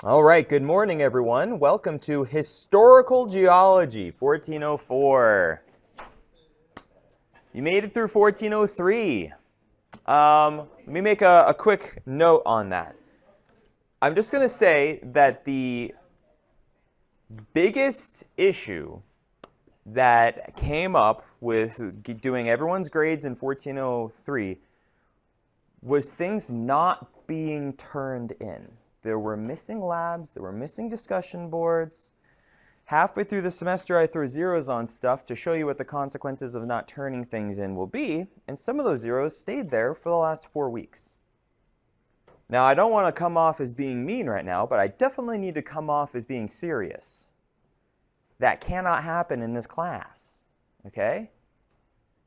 All right, good morning, everyone. Welcome to Historical Geology, 1404. You made it through 1403. Let me make a quick note on that. I'm just going to say that the biggest issue that came up with doing everyone's grades in 1403 was things not being turned in. There were missing labs, there were missing discussion boards. Halfway through the semester, I threw zeros on stuff to show you what the consequences of not turning things in will be, and some of those zeros stayed there for the last 4 weeks. Now, I don't want to come off as being mean right now, but I definitely need to come off as being serious. That cannot happen in this class, okay?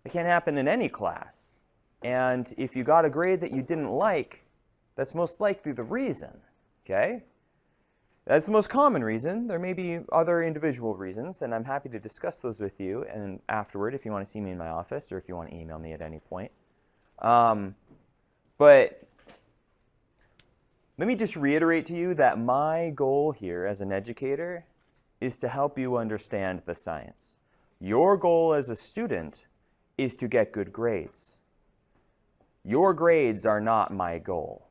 It can't happen in any class. And if you got a grade that you didn't like, that's most likely the reason. Okay? That's the most common reason. There may be other individual reasons, and I'm happy to discuss those with you and afterward if you want to see me in my office or if you want to email me at any point. But let me just reiterate to you that my goal here as an educator is to help you understand the science. Your goal as a student is to get good grades. Your grades are not my goal.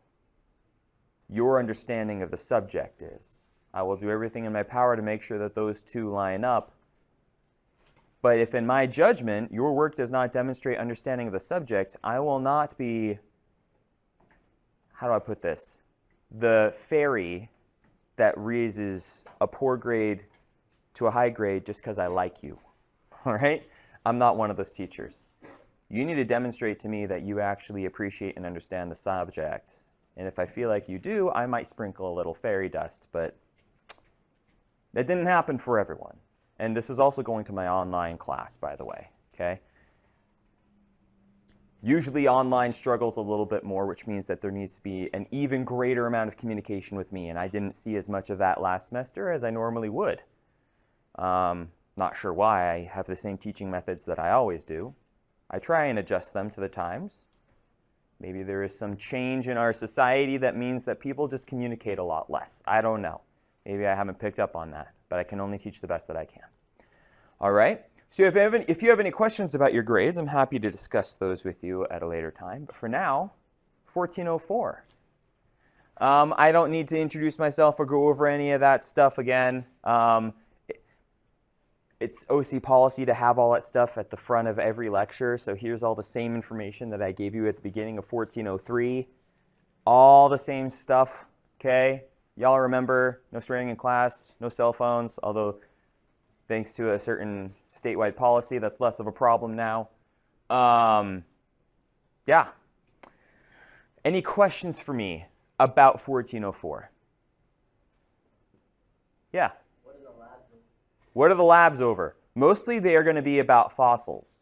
Your understanding of the subject is. I will do everything in my power to make sure that those two line up. But if in my judgment your work does not demonstrate understanding of the subject, I will not be, how do I put this, the fairy that raises a poor grade to a high grade just because I like you. All right? I'm not one of those teachers. You need to demonstrate to me that you actually appreciate and understand the subject. And if I feel like you do, I might sprinkle a little fairy dust, but that didn't happen for everyone. And this is also going to my online class, by the way, okay? Usually online struggles a little bit more, which means that there needs to be an even greater amount of communication with me, and I didn't see as much of that last semester as I normally would. Not sure why. I have the same teaching methods that I always do. I try and adjust them to the times. Maybe there is some change in our society that means that people just communicate a lot less. I don't know. Maybe I haven't picked up on that, but I can only teach the best that I can. All right? So if you have any questions about your grades, I'm happy to discuss those with you at a later time. But for now, 1404. I don't need to introduce myself or go over any of that stuff again. It's OC policy to have all that stuff at the front of every lecture. So here's all the same information that I gave you at the beginning of 1403. All the same stuff, okay? Y'all remember, no swearing in class, no cell phones, although thanks to a certain statewide policy, that's less of a problem now. Yeah. Any questions for me about 1404? Yeah. What are the labs over? Mostly they are going to be about fossils.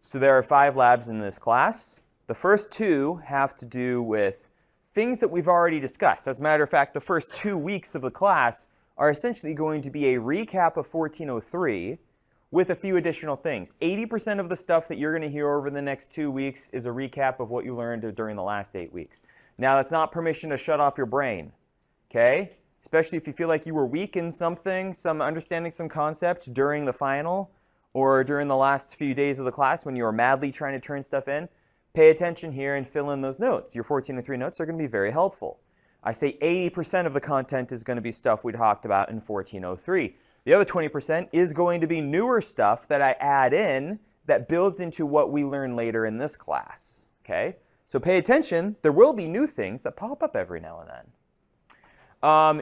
So there are 5 labs in this class. The first 2 have to do with things that we've already discussed. As a matter of fact, the first 2 weeks of the class are essentially going to be a recap of 1403 with a few additional things. 80% of the stuff that you're going to hear over the next 2 weeks is a recap of what you learned during the last 8 weeks. Now, that's not permission to shut off your brain, okay? Especially if you feel like you were weak in something, understanding some concept during the final or during the last few days of the class when you were madly trying to turn stuff in, pay attention here and fill in those notes. Your 1403 notes are going to be very helpful. I say 80% of the content is going to be stuff we talked about in 1403. The other 20% is going to be newer stuff that I add in that builds into what we learn later in this class. Okay? So pay attention. There will be new things that pop up every now and then.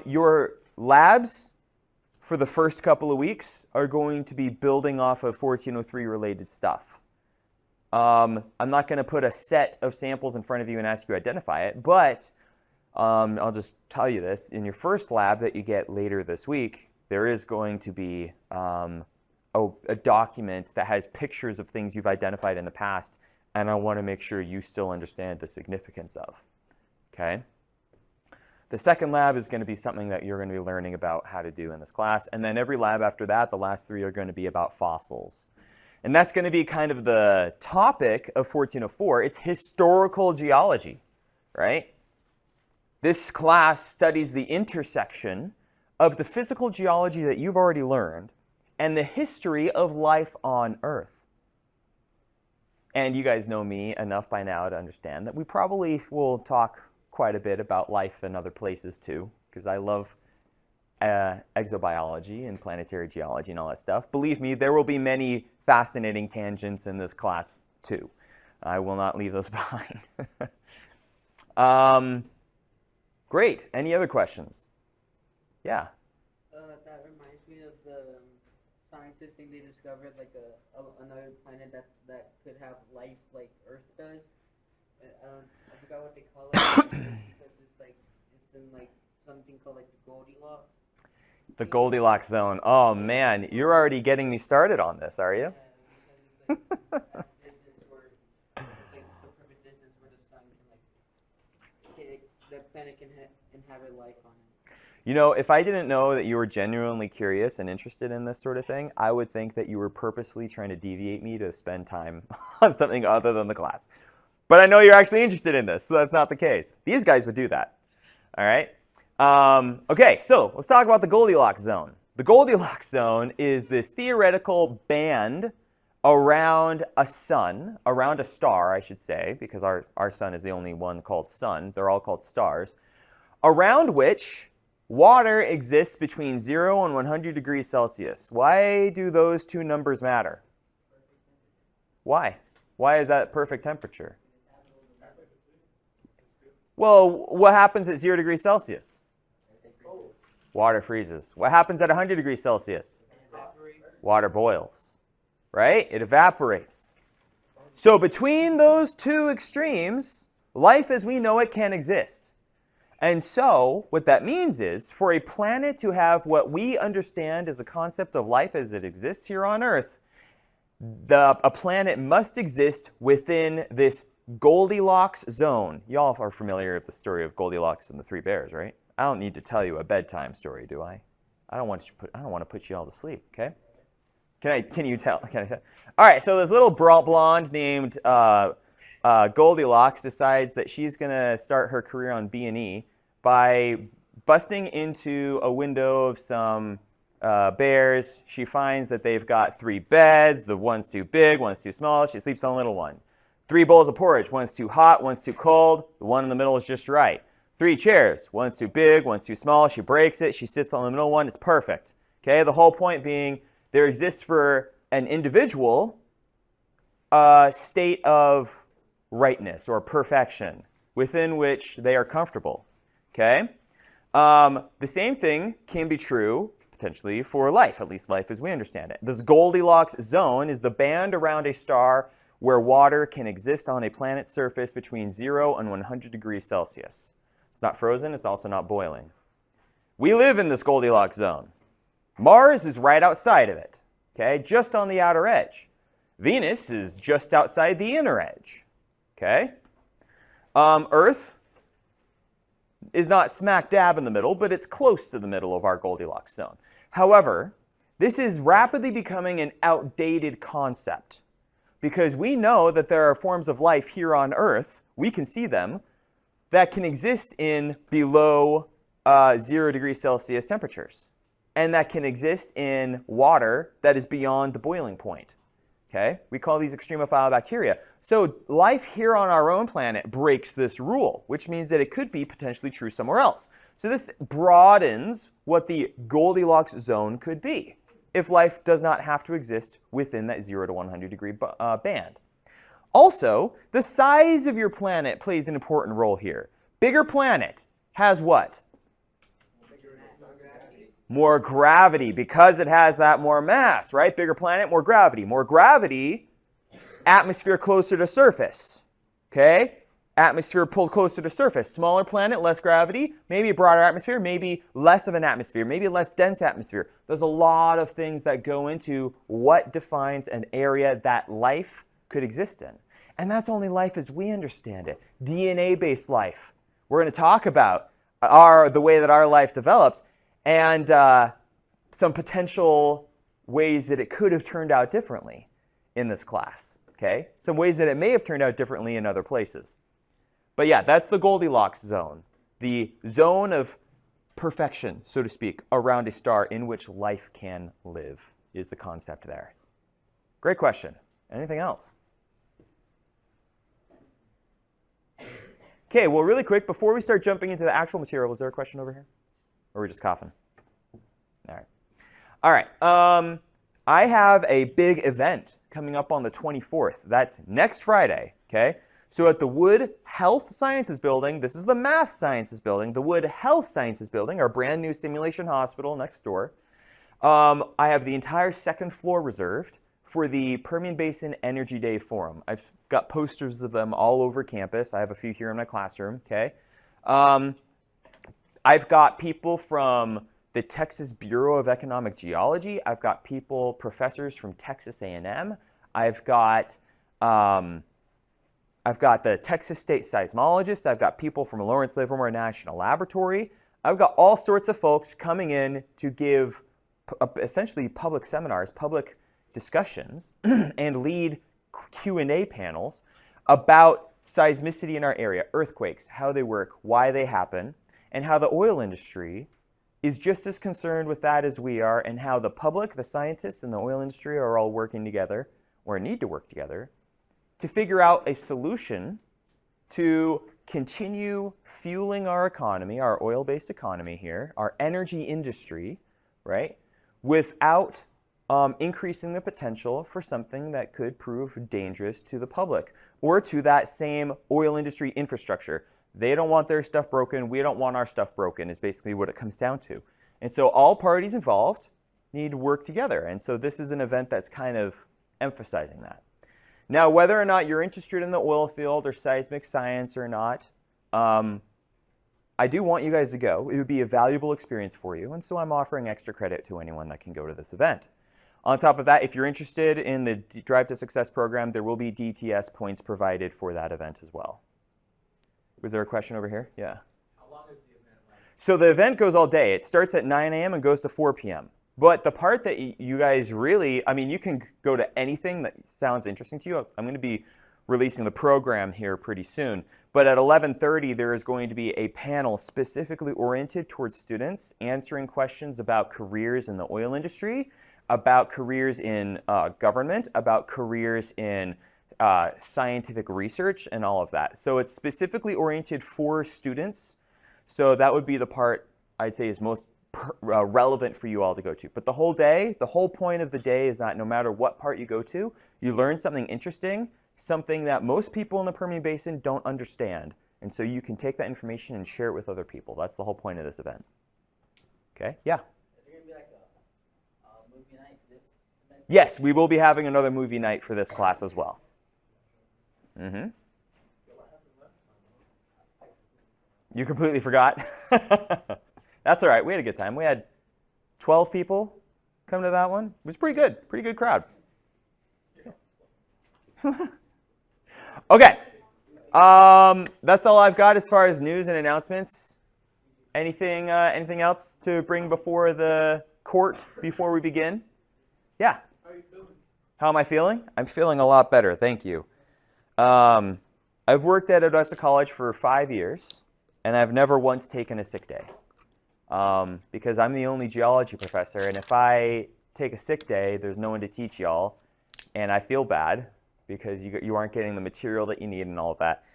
Your labs for the first couple of weeks are going to be building off of 1403 related stuff. I'm not going to put a set of samples in front of you and ask you to identify it, but I'll just tell you this. In your first lab that you get later this week, there is going to be a document that has pictures of things you've identified in the past, and I want to make sure you still understand the significance of. Okay? The second lab is going to be something that you're going to be learning about how to do in this class. And then every lab after that, the last 3 are going to be about fossils. And that's going to be kind of the topic of 1404. It's historical geology, right? This class studies the intersection of the physical geology that you've already learned and the history of life on Earth. And you guys know me enough by now to understand that we probably will talk quite a bit about life in other places too, because I love exobiology and planetary geology and all that stuff. Believe me, there will be many fascinating tangents in this class too. I will not leave those behind. Great. Any other questions? Yeah. That reminds me of the scientists think they discovered like another planet that could have life like Earth does. I forgot what they call it because it's in like something called like the Goldilocks. The Goldilocks zone. Oh man, you're already getting me started on this, are you? Yeah, because it's like that distance where it's like the perfect distance where the sun can the planet can inhabit life on it. You know, if I didn't know that you were genuinely curious and interested in this sort of thing, I would think that you were purposefully trying to deviate me to spend time on something other than the class. But I know you're actually interested in this, so that's not the case. These guys would do that. All right? Okay, so let's talk about the Goldilocks zone. The Goldilocks zone is this theoretical band around a sun, around a star, I should say, because our sun is the only one called sun. They're all called stars, around which water exists between 0 and 100 degrees Celsius. Why do those two numbers matter? Why? Why is that perfect temperature? Well, what happens at 0 degrees Celsius? Water freezes. What happens at 100 degrees Celsius? Water boils, right? It evaporates. So between those two extremes, life as we know it can exist. And so what that means is for a planet to have what we understand as a concept of life as it exists here on Earth, a planet must exist within this Goldilocks zone. Y'all are familiar with the story of Goldilocks and the Three Bears, right? I don't need to tell you a bedtime story, do I? I don't want to put you all to sleep, okay? Can you tell? All right, so this little blonde named Goldilocks decides that she's going to start her career on B&E by busting into a window of some bears. She finds that they've got 3 beds. The one's too big, one's too small. She sleeps on the little one. 3 bowls of porridge. One's too hot, one's too cold. The one in the middle is just right. 3 chairs. One's too big, one's too small. She breaks it. She sits on the middle one. It's perfect. Okay. The whole point being there exists for an individual a state of rightness or perfection within which they are comfortable. Okay. The same thing can be true potentially for life, at least life as we understand it. This Goldilocks zone is the band around a star where water can exist on a planet's surface between 0 and 100 degrees Celsius. It's not frozen, it's also not boiling. We live in this Goldilocks zone. Mars is right outside of it, okay, just on the outer edge. Venus is just outside the inner edge, okay? Earth is not smack dab in the middle, but it's close to the middle of our Goldilocks zone. However, this is rapidly becoming an outdated concept because we know that there are forms of life here on Earth, we can see them, that can exist in below 0 degrees Celsius temperatures, and that can exist in water that is beyond the boiling point. Okay? We call these extremophile bacteria. So life here on our own planet breaks this rule, which means that it could be potentially true somewhere else. So this broadens what the Goldilocks zone could be if life does not have to exist within that 0 to 100 degree band. Also, the size of your planet plays an important role here. Bigger planet has what? More gravity, because it has that more mass, right? Bigger planet, more gravity. More gravity, atmosphere closer to surface, okay? Atmosphere pulled closer to surface. Smaller planet, less gravity, maybe a broader atmosphere, maybe less of an atmosphere, maybe a less dense atmosphere. There's a lot of things that go into what defines an area that life could exist in. And that's only life as we understand it. DNA-based life. We're going to talk about the way that our life developed and some potential ways that it could have turned out differently in this class. Okay? Some ways that it may have turned out differently in other places. But yeah, that's the Goldilocks zone. the zone of perfection, so to speak, around a star in which life can live is the concept there. Great question. Anything else? Okay, well, really quick, before we start jumping into the actual material, was there a question over here? Or are we just coughing? All right. All right. I have a big event coming up on the 24th. That's next Friday, okay? So at the Wood Health Sciences Building, this is the Math Sciences Building, the Wood Health Sciences Building, our brand new simulation hospital next door. I have the entire second floor reserved for the Permian Basin Energy Day Forum. I've got posters of them all over campus. I have a few here in my classroom, okay? I've got people from the Texas Bureau of Economic Geology. I've got people, professors from Texas A&M. I've got the Texas State Seismologists. I've got people from Lawrence Livermore National Laboratory. I've got all sorts of folks coming in to give essentially public seminars, public discussions, and lead Q&A panels about seismicity in our area, earthquakes, how they work, why they happen, and how the oil industry is just as concerned with that as we are, and how the public, the scientists, and the oil industry are all working together, or need to work together, to figure out a solution to continue fueling our economy, our oil-based economy here, our energy industry, right, without increasing the potential for something that could prove dangerous to the public or to that same oil industry infrastructure. They don't want their stuff broken. We don't want our stuff broken is basically what it comes down to. And so all parties involved need to work together. And so this is an event that's kind of emphasizing that. Now, whether or not you're interested in the oil field or seismic science or not, I do want you guys to go. It would be a valuable experience for you. And so I'm offering extra credit to anyone that can go to this event. On top of that, if you're interested in the Drive to Success program, there will be DTS points provided for that event as well. Was there a question over here? Yeah. How long is the event like? So the event goes all day. It starts at 9 a.m. and goes to 4 p.m. But the part that you guys really, I mean, you can go to anything that sounds interesting to you. I'm going to be releasing the program here pretty soon. But at 11:30, there is going to be a panel specifically oriented towards students answering questions about careers in the oil industry, about careers in government, about careers in scientific research, and all of that. So it's specifically oriented for students. So that would be the part I'd say is most relevant for you all to go to. But the whole day, the whole point of the day is that no matter what part you go to, you learn something interesting, something that most people in the Permian Basin don't understand. And so you can take that information and share it with other people. That's the whole point of this event. Okay? Yeah? Is there going to be like a movie night this semester? Yes, we will be having another movie night for this class as well. Mm-hmm. You completely forgot? That's all right. We had a good time. We had 12 people come to that one. It was pretty good. Pretty good crowd. Okay. That's all I've got as far as news and announcements. Anything else to bring before the court before we begin? Yeah. How are you feeling? How am I feeling? I'm feeling a lot better. Thank you. I've worked at Odessa College for 5 years, and I've never once taken a sick day. Because I'm the only geology professor, and if I take a sick day, there's no one to teach y'all, and I feel bad because you aren't getting the material that you need and all of that.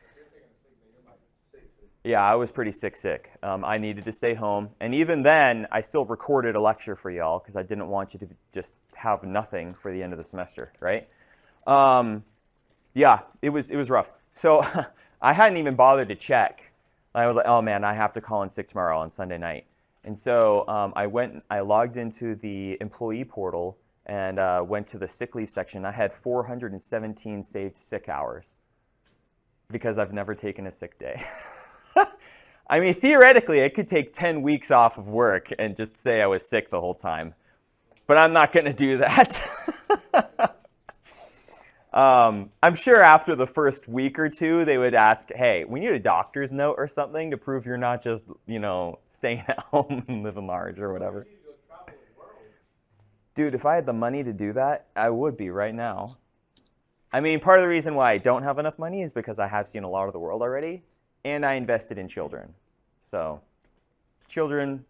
Yeah, I was pretty sick. I needed to stay home, and even then, I still recorded a lecture for y'all because I didn't want you to just have nothing for the end of the semester, right? Yeah, it was rough. So I hadn't even bothered to check. I was like, oh man, I have to call in sick tomorrow on Sunday night. And so I logged into the employee portal and went to the sick leave section. I had 417 saved sick hours because I've never taken a sick day. I mean, theoretically, I could take 10 weeks off of work and just say I was sick the whole time. But I'm not going to do that. I'm sure after the first week or two, they would ask, hey, we need a doctor's note or something to prove you're not just, staying at home and living large or whatever. Dude, if I had the money to do that, I would be right now. I mean, part of the reason why I don't have enough money is because I have seen a lot of the world already, and I invested in children. So children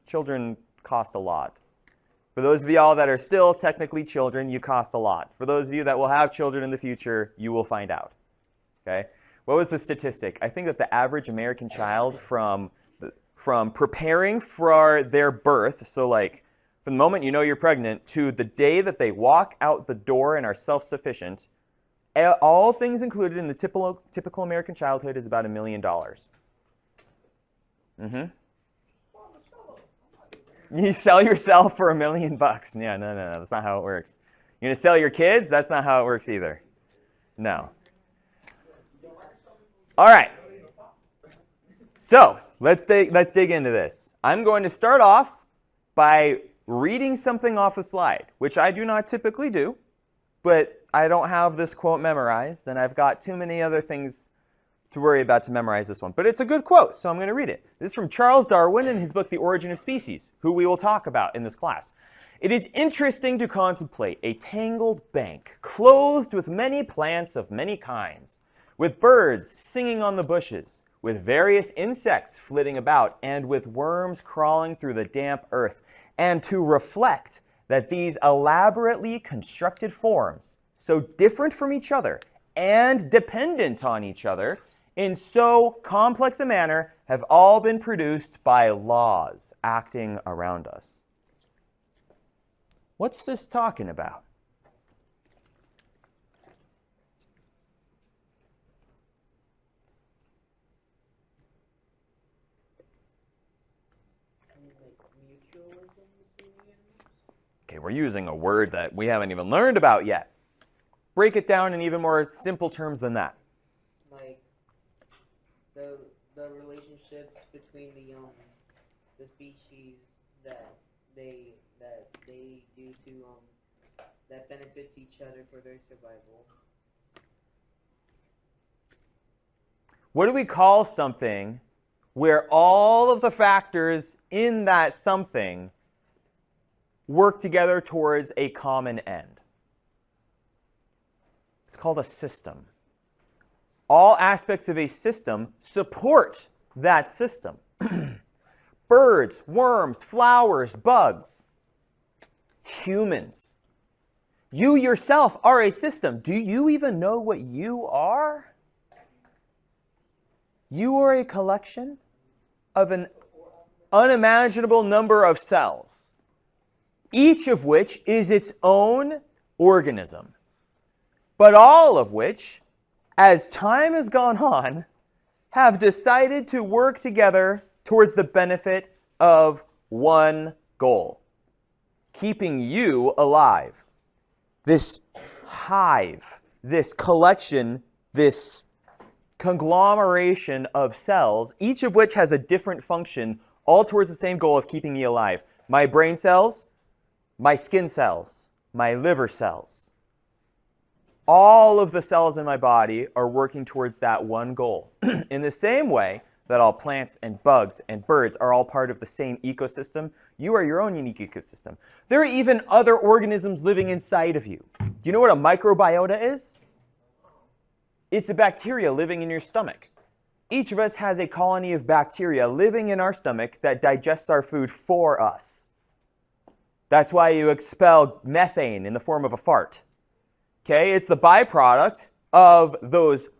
cost a lot. For those of y'all that are still technically children, you cost a lot. For those of you that will have children in the future, you will find out. Okay? What was the statistic? I think that the average American child from preparing for their birth, so like from the moment you know you're pregnant to the day that they walk out the door and are self-sufficient, all things included in the typical American childhood is about $1 million. Mm-hmm. You sell yourself for $1 million. Yeah, no, that's not how it works. You're gonna sell your kids? That's not how it works either. No. All right. So let's dig into this. I'm going to start off by reading something off a slide, which I do not typically do, but I don't have this quote memorized, and I've got too many other things to worry about to memorize this one. But it's a good quote, so I'm going to read it. This is from Charles Darwin in his book, The Origin of Species, who we will talk about in this class. It is interesting to contemplate a tangled bank, clothed with many plants of many kinds, with birds singing on the bushes, with various insects flitting about, and with worms crawling through the damp earth, and to reflect that these elaborately constructed forms, so different from each other and dependent on each other, in so complex a manner, have all been produced by laws acting around us. What's this talking about? Okay, we're using a word that we haven't even learned about yet. Break it down in even more simple terms than that. Like the relationships between the species that they do to that benefits each other for their survival. What do we call something where all of the factors in that something work together towards a common end? It's called a system. All aspects of a system support that system. Birds, worms, flowers, bugs, humans. You yourself are a system. Do you even know what you are? You are a collection of an unimaginable number of cells, each of which is its own organism, but all of which, as time has gone on, have decided to work together towards the benefit of one goal: keeping you alive. This hive, this collection, this conglomeration of cells, each of which has a different function, all towards the same goal of keeping me alive. My brain cells, my skin cells, my liver cells. All of the cells in my body are working towards that one goal. In the same way that all plants and bugs and birds are all part of the same ecosystem, you are your own unique ecosystem. There are even other organisms living inside of you. Do you know what a microbiota is? It's the bacteria living in your stomach. Each of us has a colony of bacteria living in our stomach that digests our food for us. That's why you expel methane in the form of a fart. Okay, it's the byproduct of those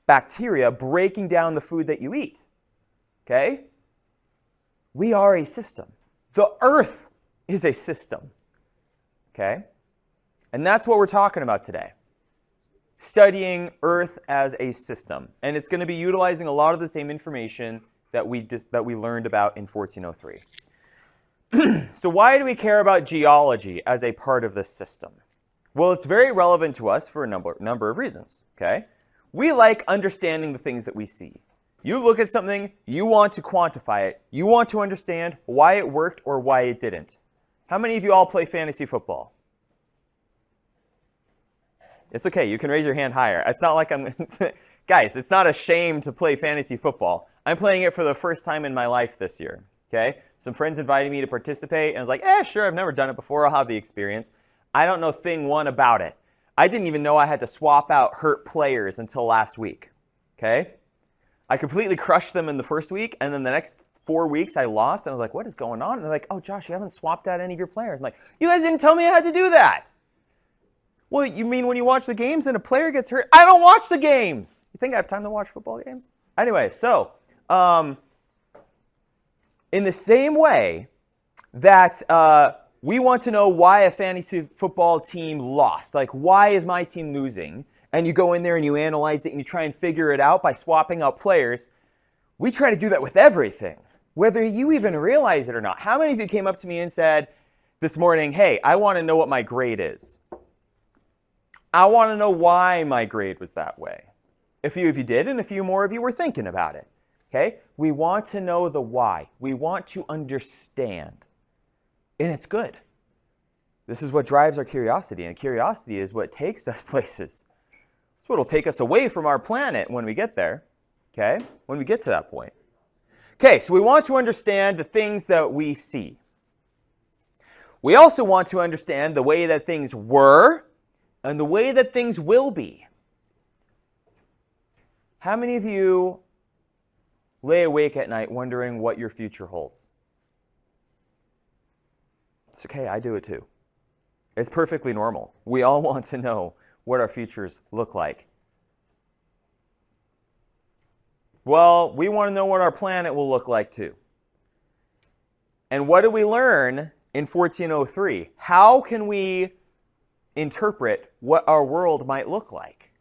bacteria breaking down the food that you eat. Okay? We are a system. The earth is a system. Okay? And that's what we're talking about today. Studying Earth as a system. And it's going to be utilizing a lot of the same information that we learned about in 1403. So why do we care about geology as a part of this system? Well, it's very relevant to us for a number of reasons. Okay? We like understanding the things that we see. You look at something, you want to quantify it. You want to understand why it worked or why it didn't. How many of you all play fantasy football? It's okay, you can raise your hand higher. It's not like I'm... Guys, it's not a shame to play fantasy football. I'm playing it for the first time in my life this year. Okay? Some friends invited me to participate, and I was like, sure, I've never done it before. I'll have the experience. I don't know thing one about it. I didn't even know I had to swap out hurt players until last week. Okay? I completely crushed them in the first week, and then the next 4 weeks I lost, and I was like, what is going on? And they're like, oh, Josh, you haven't swapped out any of your players. I'm like, you guys didn't tell me I had to do that. Well, you mean when you watch the games and a player gets hurt? I don't watch the games. You think I have time to watch football games? Anyway, so in the same way that we want to know why a fantasy football team lost, like why is my team losing? And you go in there and you analyze it and you try and figure it out by swapping out players. We try to do that with everything, whether you even realize it or not. How many of you came up to me and said this morning, hey, I want to know what my grade is? I want to know why my grade was that way. A few of you did, and a few more of you were thinking about it. Okay? We want to know the why. We want to understand. And it's good. This is what drives our curiosity, and curiosity is what takes us places. It's what will take us away from our planet when we get there. Okay? When we get to that point. Okay, so we want to understand the things that we see. We also want to understand the way that things were and the way that things will be. How many of you lay awake at night wondering what your future holds? It's okay, I do it too. It's perfectly normal. We all want to know what our futures look like. Well, we want to know what our planet will look like too. And what do we learn in 1403? How can we interpret what our world might look like?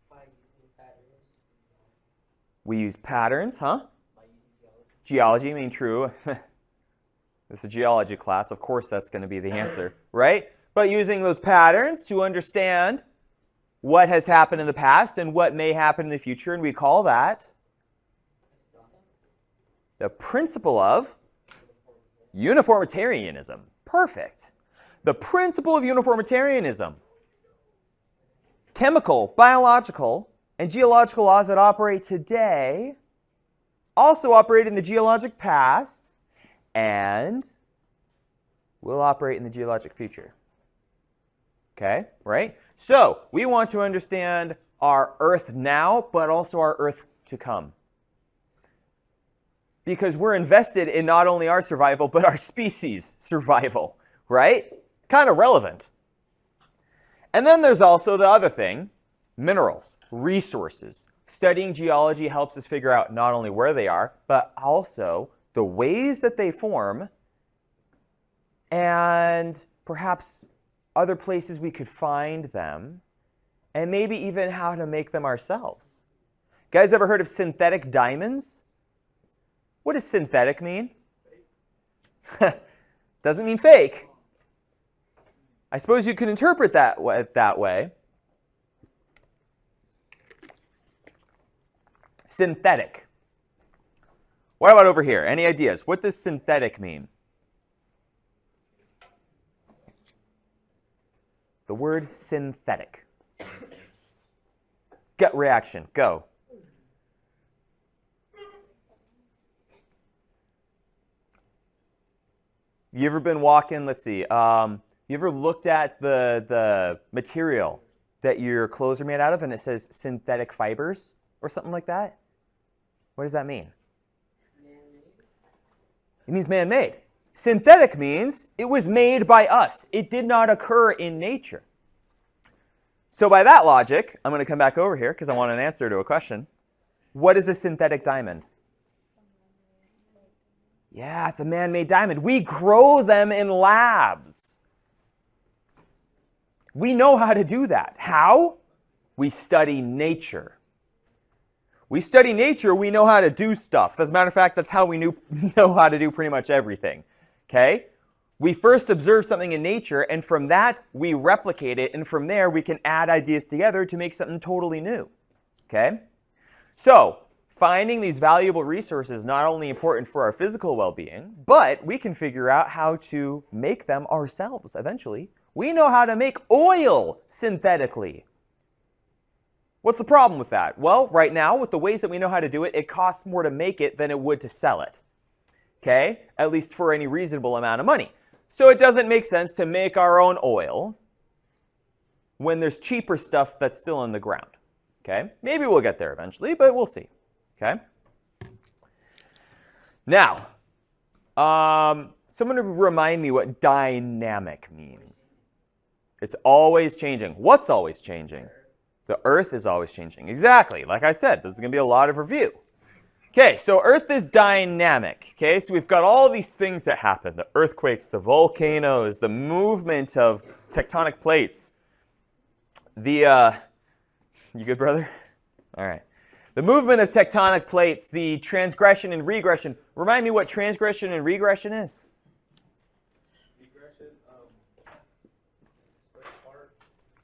By using patterns. We use patterns, huh? Geology, I mean, true. It's a geology class. Of course that's going to be the answer, right? But using those patterns to understand what has happened in the past and what may happen in the future, and we call that the principle of uniformitarianism. Perfect. The principle of uniformitarianism. Chemical, biological, and geological laws that operate today also operate in the geologic past and will operate in the geologic future. Okay, right? So, we want to understand our Earth now, but also our Earth to come. Because we're invested in not only our survival, but our species' survival, right? Kind of relevant. And then there's also the other thing, minerals, resources. Studying geology helps us figure out not only where they are, but also the ways that they form and perhaps other places we could find them, and maybe even how to make them ourselves. Guys, ever heard of synthetic diamonds? What does synthetic mean? Doesn't mean fake. I suppose you can interpret that way. Synthetic. What about over here? Any ideas? What does synthetic mean? The word synthetic. Gut reaction. Go. You ever been walking, let's see, you ever looked at the material that your clothes are made out of and it says synthetic fibers or something like that? What does that mean? Man-made. It means man-made. Synthetic means it was made by us. It did not occur in nature. So by that logic, I'm going to come back over here because I want an answer to a question. What is a synthetic diamond? Yeah, it's a man-made diamond. We grow them in labs. We know how to do that. How? We study nature. We study nature, we know how to do stuff. As a matter of fact, that's how we know how to do pretty much everything. Okay? We first observe something in nature, and from that, we replicate it, and from there, we can add ideas together to make something totally new. Okay? So, finding these valuable resources is not only important for our physical well-being, but we can figure out how to make them ourselves eventually. We know how to make oil synthetically. What's the problem with that? Well, right now, with the ways that we know how to do it, it costs more to make it than it would to sell it. Okay? At least for any reasonable amount of money. So it doesn't make sense to make our own oil when there's cheaper stuff that's still in the ground. Okay? Maybe we'll get there eventually, but we'll see. Okay? Now, someone remind me what dynamic means. It's always changing. What's always changing? The Earth is always changing. Exactly. Like I said, this is going to be a lot of review. Okay, so Earth is dynamic. Okay, so we've got all these things that happen. The earthquakes, the volcanoes, the movement of tectonic plates. You good, brother? All right. The movement of tectonic plates, the transgression and regression. Remind me what transgression and regression is. Regression, switch apart,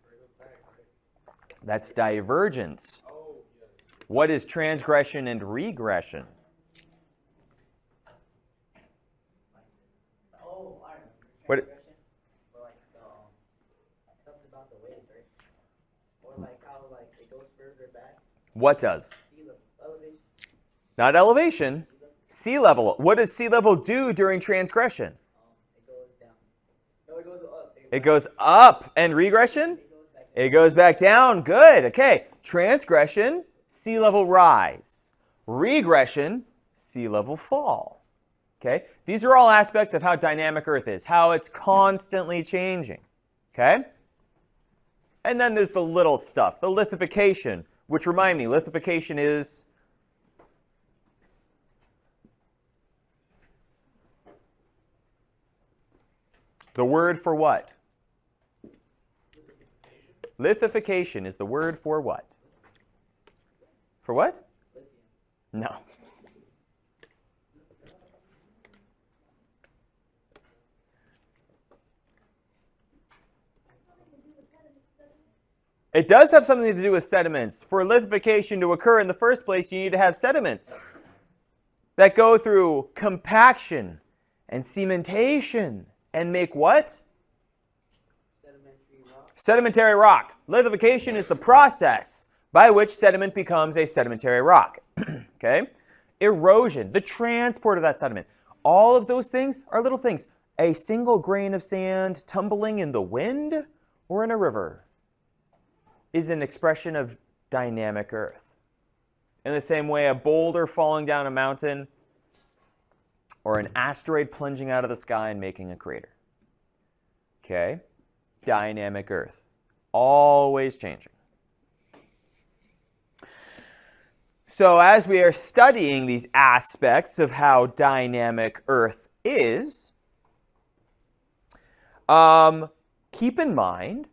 bring them back, right? That's divergence. Oh, yes. What is transgression and regression? Oh, I remember. What- Transgression, or like something about the waves, right? Or like how like it goes further back. What does? See the elevation. Not elevation. Sea level. What does sea level do during transgression? It goes down. No, it goes up. It goes up. And regression? It goes back. It goes back down. Good. Okay. Transgression, sea level rise. Regression, sea level fall. Okay? These are all aspects of how dynamic Earth is, how it's constantly changing. Okay? And then there's the little stuff, the lithification, which remind me, lithification is the word for what? Lithification is the word for what? For what? No. It does have something to do with sediments. For lithification to occur in the first place, you need to have sediments that go through compaction and cementation and make what? Sedimentary rock. Sedimentary rock. Lithification is the process by which sediment becomes a sedimentary rock. Okay? Erosion, the transport of that sediment. All of those things are little things. A single grain of sand tumbling in the wind or in a river is an expression of dynamic Earth. In the same way, a boulder falling down a mountain or an asteroid plunging out of the sky and making a crater. Okay? Dynamic Earth. Always changing. So as we are studying these aspects of how dynamic Earth is, keep in mind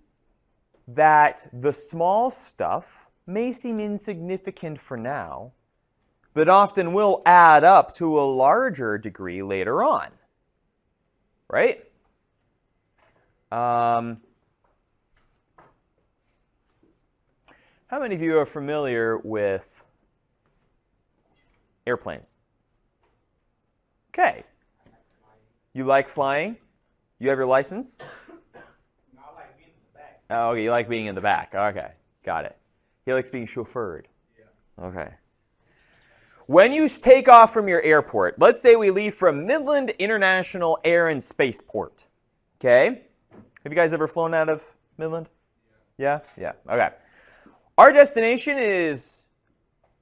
that the small stuff may seem insignificant for now, but often will add up to a larger degree later on. Right? How many of you are familiar with airplanes? Okay. You like flying? You have your license? No, I like being in the back. Oh, okay, you like being in the back. Okay, got it. He likes being chauffeured. Yeah. Okay. When you take off from your airport, let's say we leave from Midland International Air and Spaceport. Okay? Have you guys ever flown out of Midland? Yeah? Yeah. Okay. Our destination is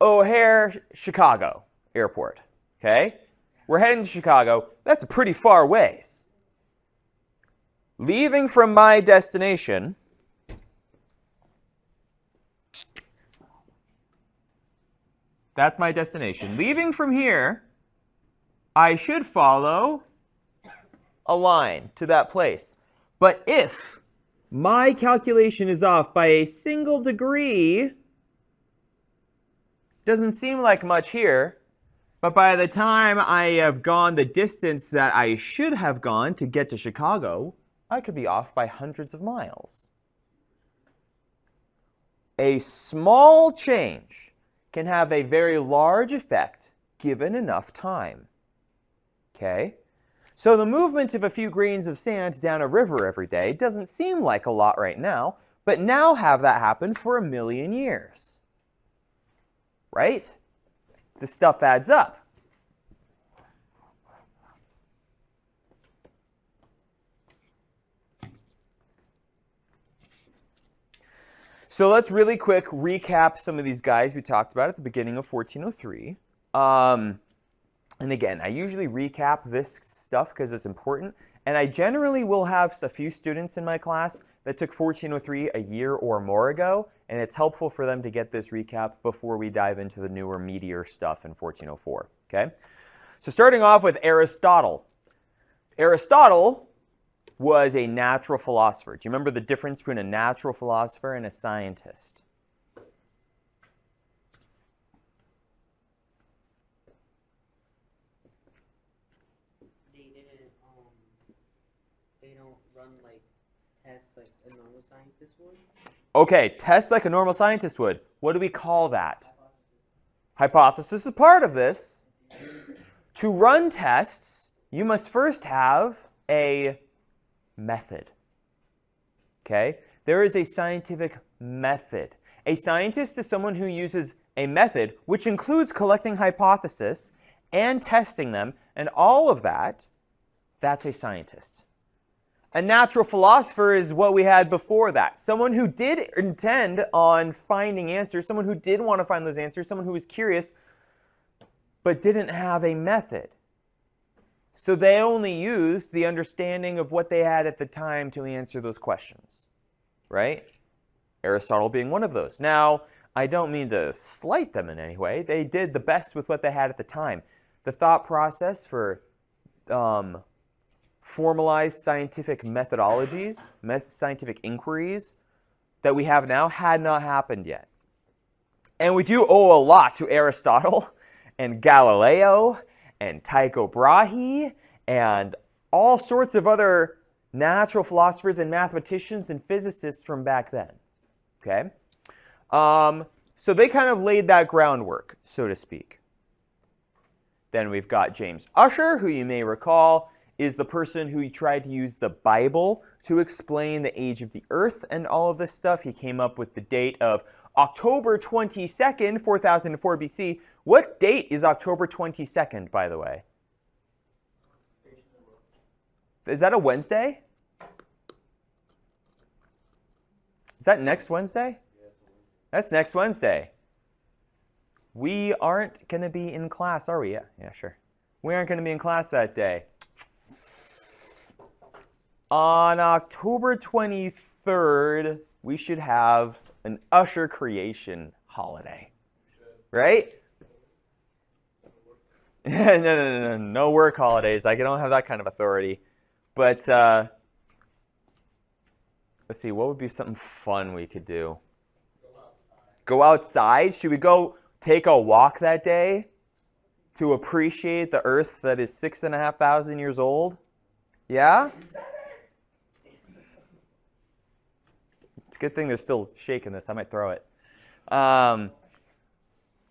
O'Hare, Chicago Airport. Okay? We're heading to Chicago. That's a pretty far ways. Leaving from my destination, that's my destination. Leaving from here, I should follow a line to that place. But if my calculation is off by a single degree, doesn't seem like much here, but by the time I have gone the distance that I should have gone to get to Chicago, I could be off by hundreds of miles. A small change can have a very large effect given enough time. Okay? So the movement of a few grains of sand down a river every day doesn't seem like a lot right now, but now have that happen for 1 million years. Right? This stuff adds up. So let's really quick recap some of these guys we talked about at the beginning of 1403. And again, I usually recap this stuff because it's important. And I generally will have a few students in my class that took 1403 a year or more ago, and it's helpful for them to get this recap before we dive into the newer, meatier stuff in 1404. Okay? So starting off with Aristotle. Aristotle was a natural philosopher. Do you remember the difference between a natural philosopher and a scientist? They don't run like tests like a normal scientist would. Okay, test like a normal scientist would. What do we call that? Hypothesis is part of this. To run tests, you must first have a method. Okay? There is a scientific method. A scientist is someone who uses a method which includes collecting hypotheses and testing them, and all of that, that's a scientist. A natural philosopher is what we had before that. Someone who did intend on finding answers, someone who did want to find those answers, someone who was curious, but didn't have a method. So they only used the understanding of what they had at the time to answer those questions, right? Aristotle being one of those. Now, I don't mean to slight them in any way. They did the best with what they had at the time. The thought process for formalized scientific methodologies, scientific inquiries that we have now had not happened yet. And we do owe a lot to Aristotle and Galileo and Tycho Brahe and all sorts of other natural philosophers and mathematicians and physicists from back then. Okay? So they kind of laid that groundwork, so to speak. Then we've got James Ussher, who you may recall is the person who tried to use the Bible to explain the age of the earth and all of this stuff. He came up with the date of October 22nd, 4004 BC. What date is October 22nd, by the way? Is that a Wednesday? Is that next Wednesday? That's next Wednesday. We aren't going to be in class, are we? Yeah, sure. We aren't going to be in class that day. On October 23rd, we should have an Ussher creation holiday. Right? No work holidays. I don't have that kind of authority. But let's see, what would be something fun we could do? Go outside? Should we go take a walk that day to appreciate the earth that is 6,500 years old? Yeah? It's a good thing they're still shaking this. I might throw it.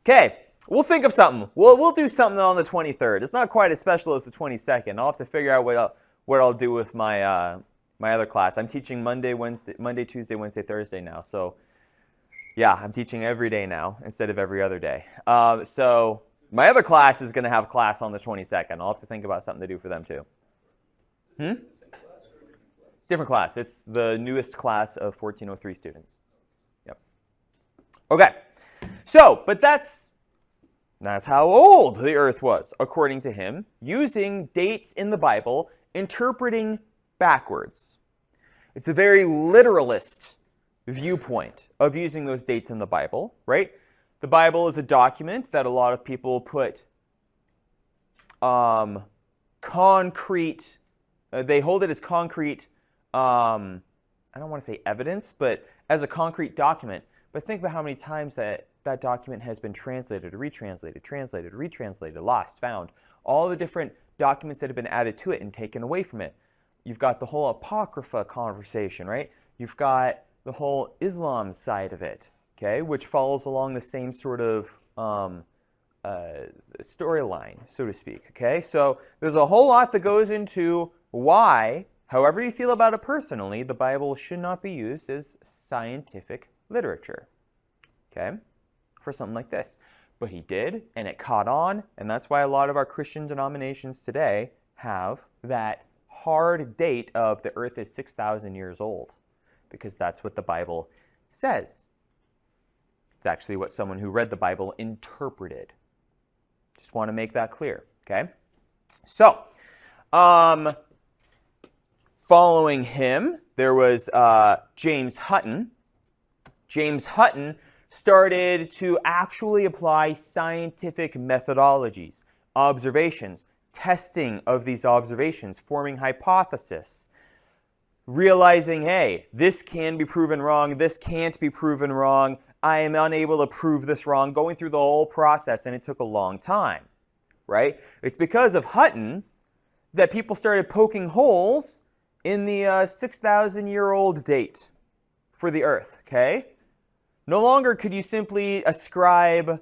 Okay, we'll think of something. We'll do something on the 23rd. It's not quite as special as the 22nd. I'll have to figure out what I'll do with my my other class. I'm teaching Monday, Tuesday, Wednesday, Thursday now. So yeah, I'm teaching every day now instead of every other day. So my other class is going to have class on the 22nd. I'll have to think about something to do for them too. Different class. It's the newest class of 1403 students. Yep. Okay. So, but that's how old the earth was, according to him, using dates in the Bible, interpreting backwards. It's a very literalist viewpoint of using those dates in the Bible, right? The Bible is a document that a lot of people put concrete, they hold it as concrete, I don't want to say evidence, but as a concrete document. But think about how many times that document has been translated, retranslated, translated, retranslated, lost, found. All the different documents that have been added to it and taken away from it. You've got the whole Apocrypha conversation, right? You've got the whole Islam side of it, okay, which follows along the same sort of storyline, so to speak, okay? So there's a whole lot that goes into why, however you feel about it personally, the Bible should not be used as scientific literature, okay, for something like this. But he did, and it caught on, and that's why a lot of our Christian denominations today have that hard date of the earth is 6,000 years old, because that's what the Bible says. It's actually what someone who read the Bible interpreted. Just want to make that clear. Okay? So, following him, there was James Hutton. James Hutton started to actually apply scientific methodologies, observations, testing of these observations, forming hypothesis, realizing, hey, this can be proven wrong, this can't be proven wrong, I am unable to prove this wrong, going through the whole process, and it took a long time, right? It's because of Hutton that people started poking holes in the 6,000-year-old date for the Earth, okay? No longer could you simply ascribe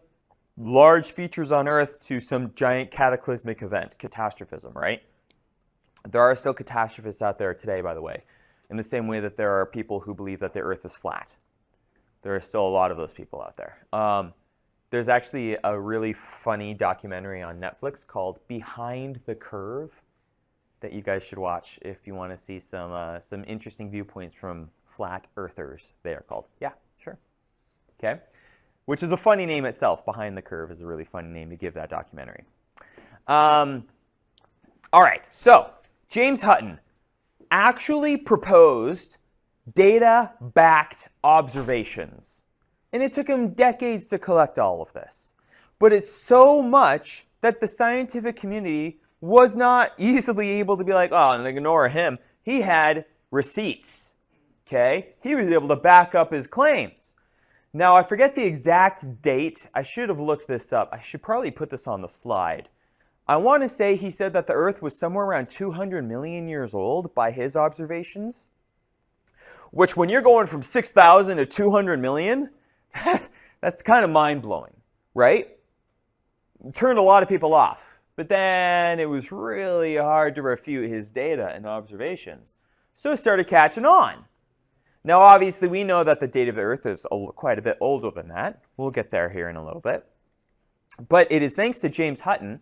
large features on Earth to some giant cataclysmic event, catastrophism, right? There are still catastrophists out there today, by the way, in the same way that there are people who believe that the Earth is flat. There are still a lot of those people out there. There's actually a really funny documentary on Netflix called Behind the Curve that you guys should watch if you want to see some interesting viewpoints from flat earthers, they are called. Yeah, sure. Okay? Which is a funny name itself. Behind the Curve is a really funny name to give that documentary. All right, so James Hutton actually proposed data-backed observations. And it took him decades to collect all of this. But it's so much that the scientific community was not easily able to be like, oh, and ignore him. He had receipts, okay? He was able to back up his claims. Now, I forget the exact date. I should have looked this up. I should probably put this on the slide. I want to say he said that the Earth was somewhere around 200 million years old by his observations, which when you're going from 6,000 to 200 million, that's kind of mind-blowing, right? It turned a lot of people off. But then it was really hard to refute his data and observations. So it started catching on. Now, obviously, we know that the date of the Earth is quite a bit older than that. We'll get there here in a little bit. But it is thanks to James Hutton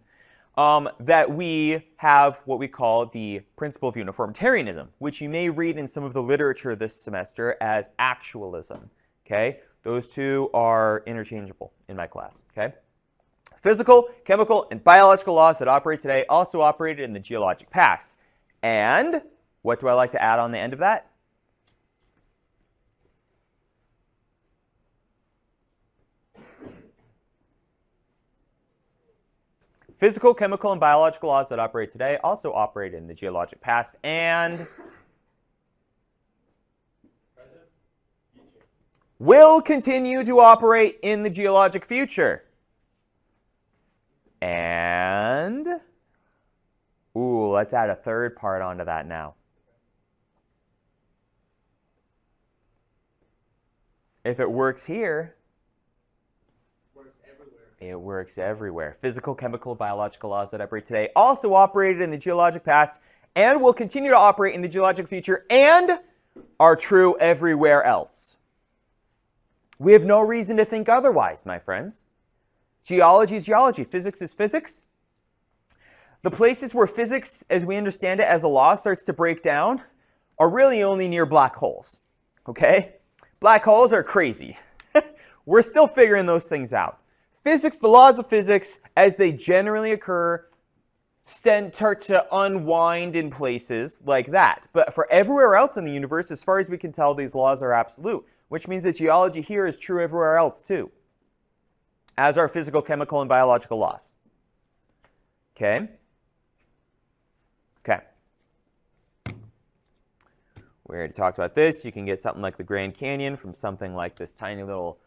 that we have what we call the principle of uniformitarianism, which you may read in some of the literature this semester as actualism. Okay? Those two are interchangeable in my class. Okay? Physical, chemical, and biological laws that operate today also operated in the geologic past. And what do I like to add on the end of that? Physical, chemical, and biological laws that operate today also operate in the geologic past and will continue to operate in the geologic future. And, let's add a third part onto that now. If it works here, it works everywhere. Physical, chemical, biological laws that operate today also operated in the geologic past and will continue to operate in the geologic future and are true everywhere else. We have no reason to think otherwise, my friends. Geology is geology. Physics is physics. The places where physics, as we understand it as a law, starts to break down are really only near black holes. Okay? Black holes are crazy. We're still figuring those things out. Physics, the laws of physics, as they generally occur, start to unwind in places like that. But for everywhere else in the universe, as far as we can tell, these laws are absolute, which means that geology here is true everywhere else too, as are physical, chemical, and biological laws. Okay? Okay. We already talked about this. You can get something like the Grand Canyon from something like this tiny little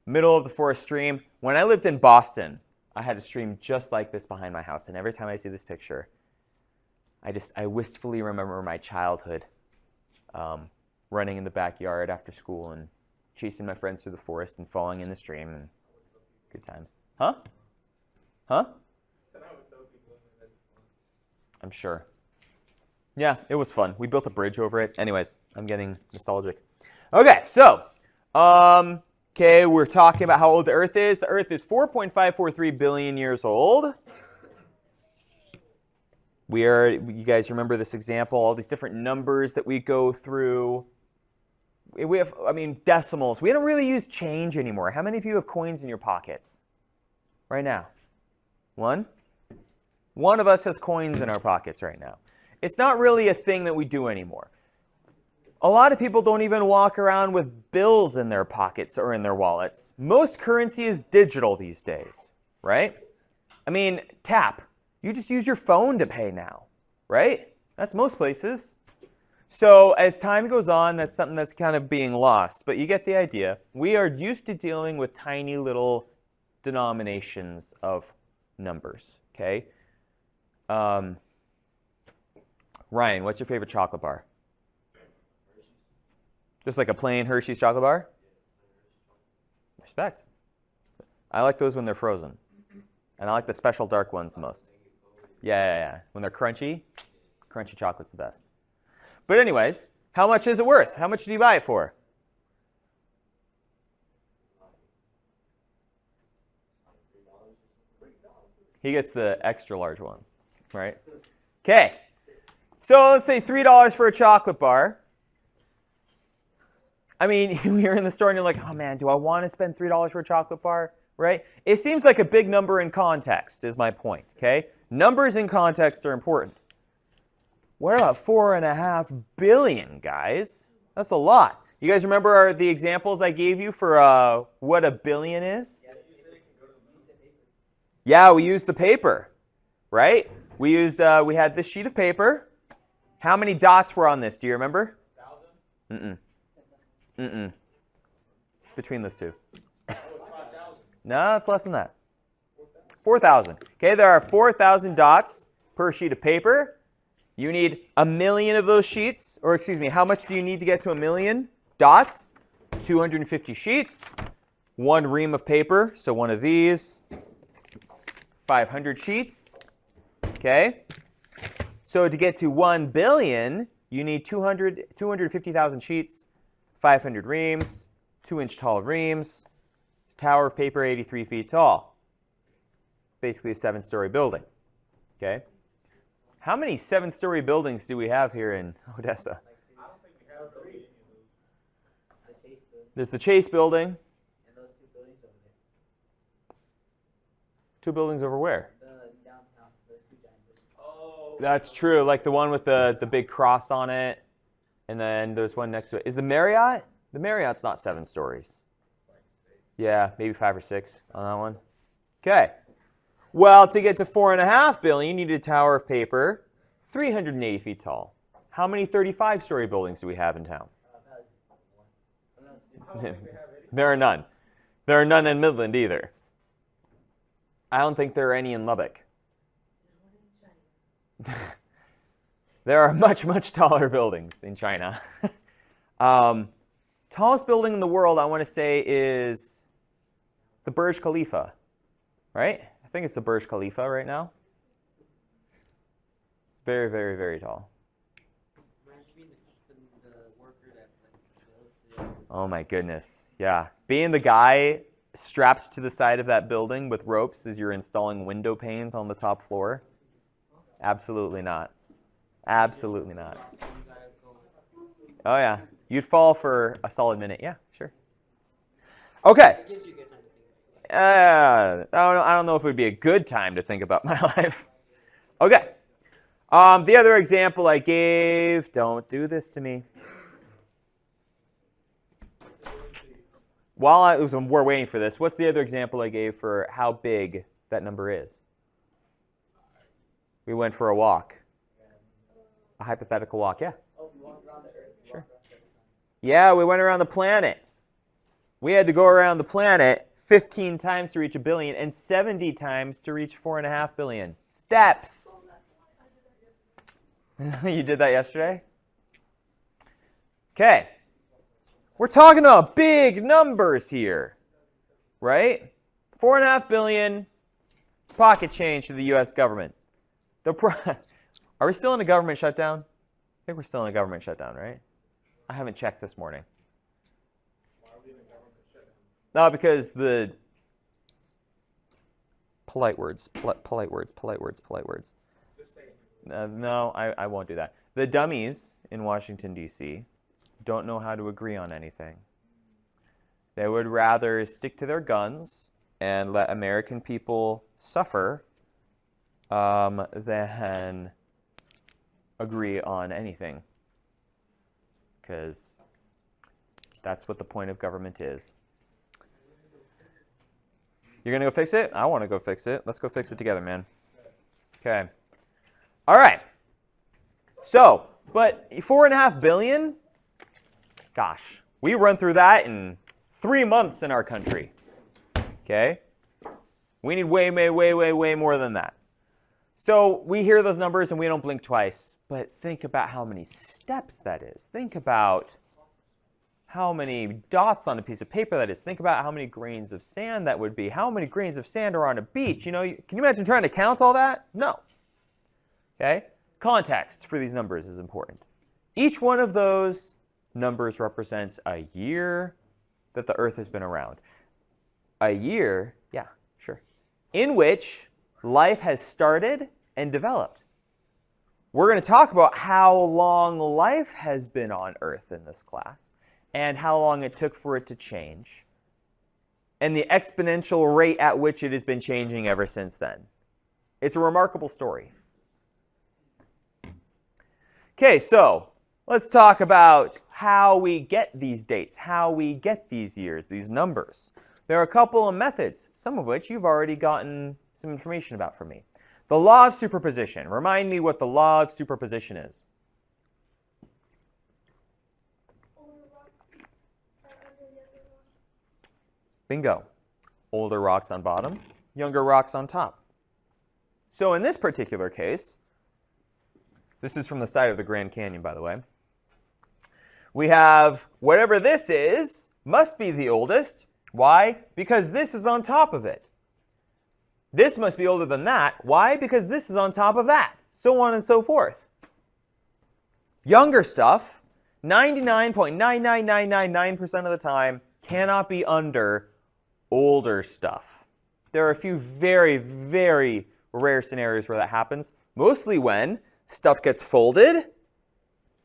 middle of the forest stream. When I lived in Boston, I had a stream just like this behind my house, and every time I see this picture, I wistfully remember my childhood, running in the backyard after school and chasing my friends through the forest and falling in the stream, and good times. Huh? Huh? I'm sure. Yeah, it was fun. We built a bridge over it. Anyways, I'm getting nostalgic. Okay, so, we're talking about how old the Earth is. The Earth is 4.543 billion years old. You guys remember this example, all these different numbers that we go through. We have, decimals. We don't really use change anymore. How many of you have coins in your pockets right now? 1, One of us has coins in our pockets right now. It's not really a thing that we do anymore. A lot of people don't even walk around with bills in their pockets or in their wallets. Most currency is digital these days, right? I mean, tap. You just use your phone to pay now, right? That's most places. So as time goes on, that's something that's kind of being lost. But you get the idea. We are used to dealing with tiny little denominations of numbers, okay? Ryan, what's your favorite chocolate bar? Just like a plain Hershey's chocolate bar? Respect. I like those when they're frozen. And I like the special dark ones the most. Yeah. When they're crunchy, crunchy chocolate's the best. But anyways, how much is it worth? How much do you buy it for? He gets the extra large ones, right? Okay. So let's say $3 for a chocolate bar. I mean, you're in the store and you're like, oh man, do I want to spend $3 for a chocolate bar? Right? It seems like a big number in context is my point, okay? Numbers in context are important. What about 4.5 billion, guys? That's a lot. You guys remember the examples I gave you for what a billion is? Yeah, we used the paper, right? We had this sheet of paper. How many dots were on this? Do you remember? 1,000? It's between those two. No, it's less than that. 4,000. Okay, there are 4,000 dots per sheet of paper. You need 1 million of those sheets, or excuse me, how much do you need to get to 1 million dots? 250 sheets, 1 ream of paper, so one of these, 500 sheets, okay? So to get to 1 billion, you need 250,000 sheets, 500 reams, 2-inch tall reams, a tower of paper 83 feet tall. Basically a 7-story building, okay? How many 7-story buildings do we have here in Odessa? I don't think we have 3. There's the Chase building. And those 2 buildings over there. 2 buildings over where? The downtown, those 2 giant buildings. Oh. That's true, like the one with the big cross on it. And then there's one next to it. Is the Marriott? The Marriott's not 7 stories. Yeah, maybe 5 or 6 on that one. Okay. Well, to get to 4.5 billion, you need a tower of paper 380 feet tall. How many 35-story buildings do we have in town? There are none. There are none in Midland either. I don't think there are any in Lubbock. There are much, much taller buildings in China. Tallest building in the world, I want to say, is the Burj Khalifa, right? I think it's the Burj Khalifa right now. It's very, very, very tall. Oh my goodness, yeah. Being the guy strapped to the side of that building with ropes as you're installing window panes on the top floor? Absolutely not. Absolutely not. Oh yeah, you'd fall for a solid minute. Yeah, sure. Okay. I don't know if it would be a good time to think about my life. Okay. The other example I gave, don't do this to me. While we're waiting for this, what's the other example I gave for how big that number is? We went for a walk. A hypothetical walk, yeah. Oh, we walked around the Earth. Sure. Yeah, we went around the planet. We had to go around the planet 15 times to reach 1 billion and 70 times to reach 4.5 billion. Steps. You did that yesterday? Okay. We're talking about big numbers here, right? 4.5 billion. It's pocket change to the U.S. government. Are we still in a government shutdown? I think we're still in a government shutdown, right? I haven't checked this morning. Why are we in a government shutdown? No, because the polite words. Just say it. No, I won't do that. The dummies in Washington, D.C. don't know how to agree on anything. They would rather stick to their guns and let American people suffer than agree on anything, because that's what the point of government is. You're going to go fix it? I want to go fix it. Let's go fix it together, man. Okay. All right. So, but 4.5 billion? Gosh, we run through that in 3 months in our country. Okay? We need way more than that. So we hear those numbers and we don't blink twice. But think about how many steps that is. Think about how many dots on a piece of paper that is. Think about how many grains of sand that would be. How many grains of sand are on a beach? You know, can you imagine trying to count all that? No. Okay? Context for these numbers is important. Each one of those numbers represents a year that the Earth has been around. A year, yeah, sure, in which life has started and developed. We're going to talk about how long life has been on Earth in this class, and how long it took for it to change, and the exponential rate at which it has been changing ever since then. It's a remarkable story. Okay, so let's talk about how we get these dates, how we get these years, these numbers. There are a couple of methods, some of which you've already gotten some information about from me. The law of superposition. Remind me what the law of superposition is. Bingo. Older rocks on bottom, younger rocks on top. So in this particular case, this is from the side of the Grand Canyon, by the way, we have whatever this is must be the oldest. Why? Because this is on top of it. This must be older than that. Why? Because this is on top of that. So on and so forth. Younger stuff, 99.99999% of the time, cannot be under older stuff. There are a few very, very rare scenarios where that happens, mostly when stuff gets folded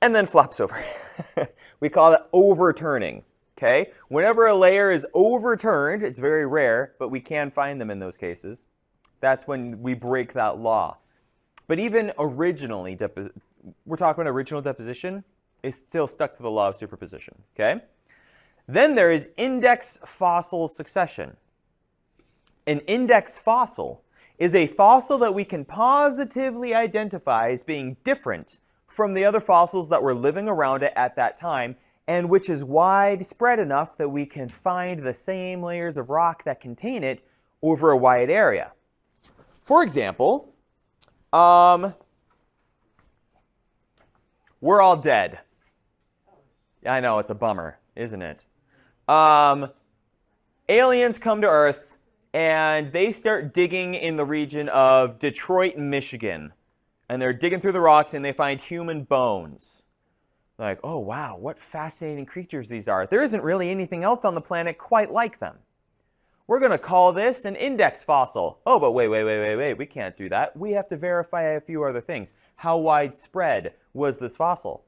and then flops over. We call it overturning. Okay? Whenever a layer is overturned, it's very rare, but we can find them in those cases. That's when we break that law. But even originally, we're talking about original deposition, it's still stuck to the law of superposition. Okay? Then there is index fossil succession. An index fossil is a fossil that we can positively identify as being different from the other fossils that were living around it at that time, and which is widespread enough that we can find the same layers of rock that contain it over a wide area. For example, we're all dead. I know, it's a bummer, isn't it? Aliens come to Earth and they start digging in the region of Detroit, Michigan. And they're digging through the rocks and they find human bones. Like, oh wow, what fascinating creatures these are. There isn't really anything else on the planet quite like them. We're going to call this an index fossil. Oh, but wait, we can't do that. We have to verify a few other things. How widespread was this fossil?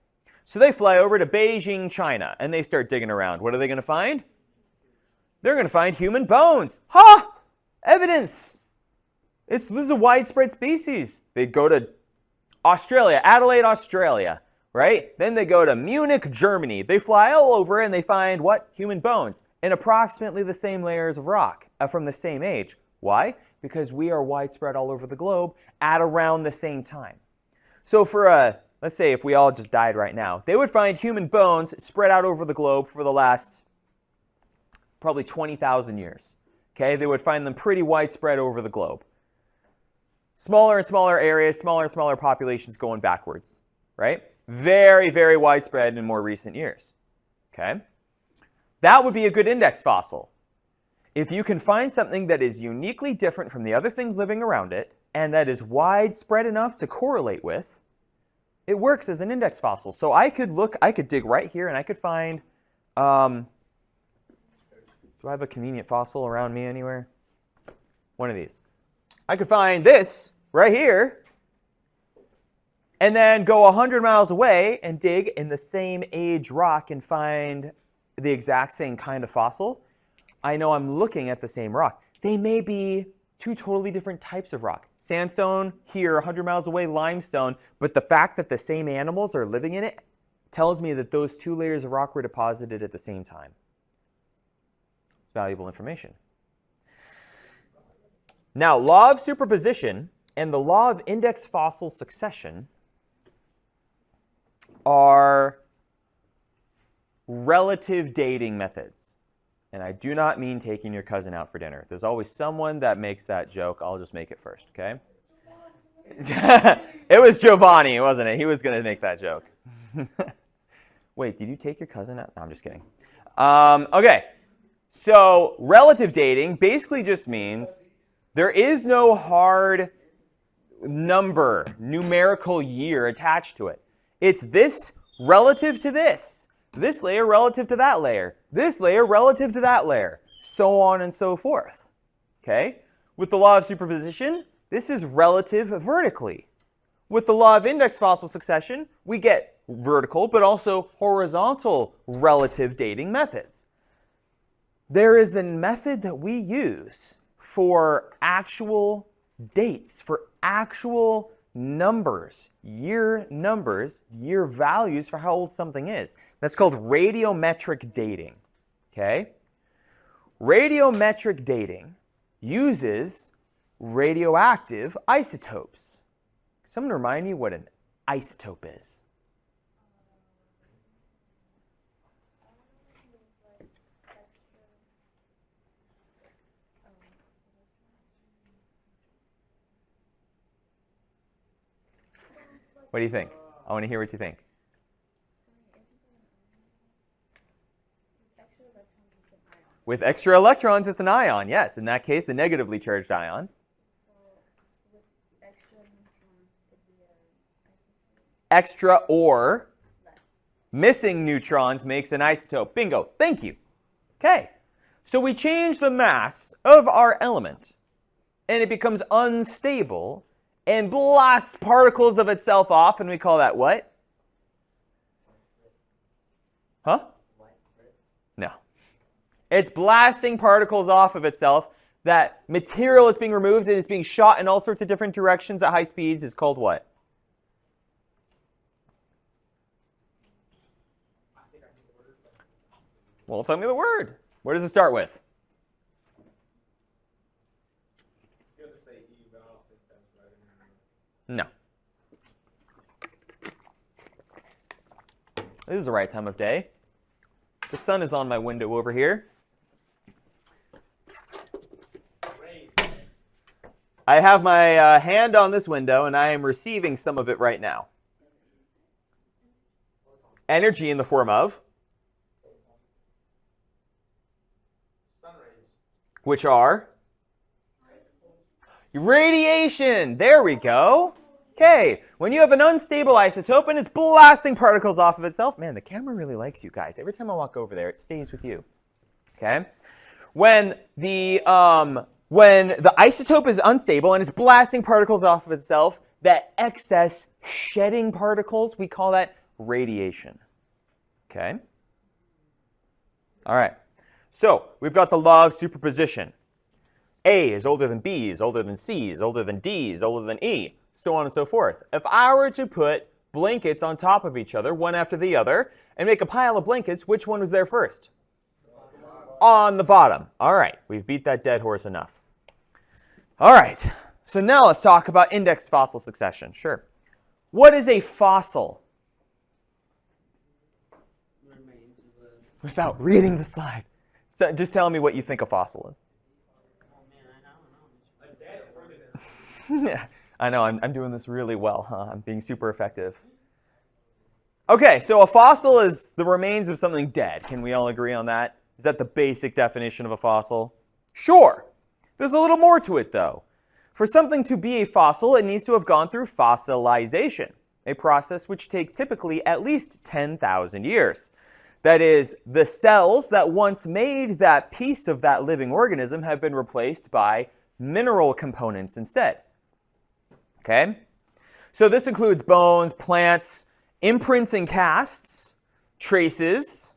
So they fly over to Beijing, China, and they start digging around. What are they going to find? They're going to find human bones. Ha! Evidence! This is a widespread species. They go to Australia, Adelaide, Australia, right? Then they go to Munich, Germany. They fly all over and they find what? Human bones in approximately the same layers of rock from the same age. Why? Because we are widespread all over the globe at around the same time. So for let's say if we all just died right now, they would find human bones spread out over the globe for the last probably 20,000 years. Okay? They would find them pretty widespread over the globe. Smaller and smaller areas, smaller and smaller populations going backwards, right? Very, very widespread in more recent years. Okay? That would be a good index fossil. If you can find something that is uniquely different from the other things living around it, and that is widespread enough to correlate with, it works as an index fossil. So I could dig right here and I could find, do I have a convenient fossil around me anywhere? One of these. I could find this right here and then go 100 miles away and dig in the same age rock and find the exact same kind of fossil. I know I'm looking at the same rock. They may be Two totally different types of rock. Sandstone here, 100 miles away, limestone. But the fact that the same animals are living in it tells me that those two layers of rock were deposited at the same time. It's valuable information. Now, law of superposition and the law of index fossil succession are relative dating methods. And I do not mean taking your cousin out for dinner. There's always someone that makes that joke. I'll just make it first, okay? It was Giovanni, wasn't it? He was going to make that joke. Wait, did you take your cousin out? No, I'm just kidding. Okay, so relative dating basically just means there is no hard number, numerical year attached to it. It's this relative to this layer relative to that layer, this layer relative to that layer, so on and so forth. Okay? With the law of superposition, this is relative vertically. With the law of index fossil succession, we get vertical but also horizontal relative dating methods. There is a method that we use for actual dates, for actual numbers, year values for how old something is. That's called radiometric dating. Okay? Radiometric dating uses radioactive isotopes. Someone remind me what an isotope is. What do you think? I want to hear what you think. With extra electrons, it's an ion. Yes, in that case, a negatively charged ion. Extra or missing neutrons makes an isotope. Bingo. Thank you. Okay. So we change the mass of our element, and it becomes unstable and blasts particles of itself off, and we call that what? Huh? No. It's blasting particles off of itself. That material is being removed and is being shot in all sorts of different directions at high speeds is called what? Well, tell me the word. What does it start with? No. This is the right time of day. The sun is on my window over here. I have my hand on this window, and I am receiving some of it right now. Energy in the form of? Which are? Radiation. There we go. Okay, when you have an unstable isotope and it's blasting particles off of itself, man, the camera really likes you guys. Every time I walk over there, it stays with you. Okay? When the isotope is unstable and it's blasting particles off of itself, that excess shedding particles, we call that radiation. Okay? All right. So we've got the law of superposition. A is older than B, is older than C, is older than D, is older than E, so on and so forth. If I were to put blankets on top of each other, one after the other, and make a pile of blankets, which one was there first? On the bottom. All right, we've beat that dead horse enough. All right, so now let's talk about index fossil succession. Sure. What is a fossil? Without reading the slide. So just tell me what you think a fossil is. Yeah, I know, I'm doing this really well, huh? I'm being super effective. Okay, so a fossil is the remains of something dead. Can we all agree on that? Is that the basic definition of a fossil? Sure. There's a little more to it, though. For something to be a fossil, it needs to have gone through fossilization, a process which takes typically at least 10,000 years. That is, the cells that once made that piece of that living organism have been replaced by mineral components instead. Okay? So this includes bones, plants, imprints and casts, traces.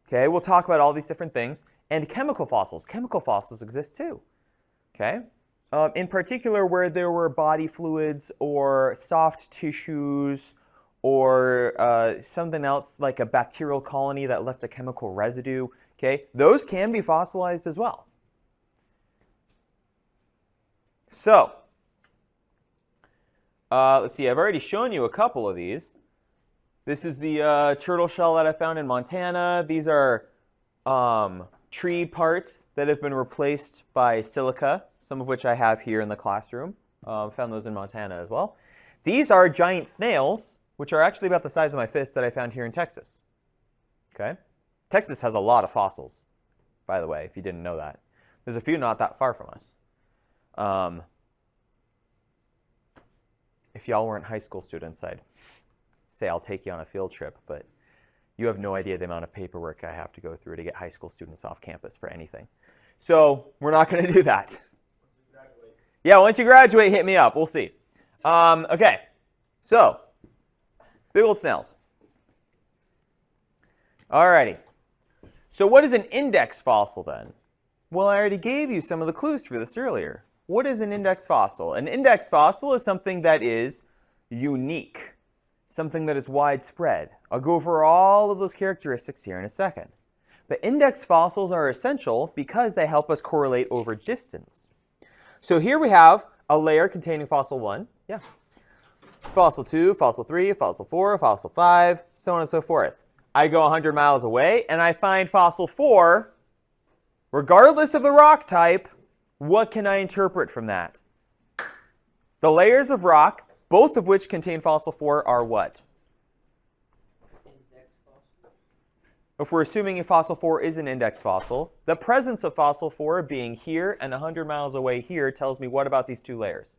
Okay, we'll talk about all these different things. And chemical fossils. Chemical fossils exist too. Okay? in particular where there were body fluids or soft tissues or something else like a bacterial colony that left a chemical residue. Okay, those can be fossilized as well. So, let's see, I've already shown you a couple of these. This is the turtle shell that I found in Montana. These are tree parts that have been replaced by silica, some of which I have here in the classroom. Found those in Montana as well. These are giant snails, which are actually about the size of my fist, that I found here in Texas. Okay? Texas has a lot of fossils, by the way, if you didn't know that. There's a few not that far from us. If y'all weren't high school students, I'd say I'll take you on a field trip, but you have no idea the amount of paperwork I have to go through to get high school students off campus for anything. So we're not going to do that. Yeah, once you graduate, hit me up. We'll see. Okay, so big old snails. Alrighty. So what is an index fossil then? Well, I already gave you some of the clues for this earlier. What is an index fossil? An index fossil is something that is unique, something that is widespread. I'll go over all of those characteristics here in a second. But index fossils are essential because they help us correlate over distance. So here we have a layer containing fossil 1, yeah, fossil 2, fossil 3, fossil 4, fossil 5, so on and so forth. I go 100 miles away and I find fossil 4. Regardless of the rock type, what can I interpret from that? The layers of rock, both of which contain fossil 4, are what? Index fossil. If we're assuming fossil 4 is an index fossil, the presence of fossil 4 being here and 100 miles away here tells me what about these two layers?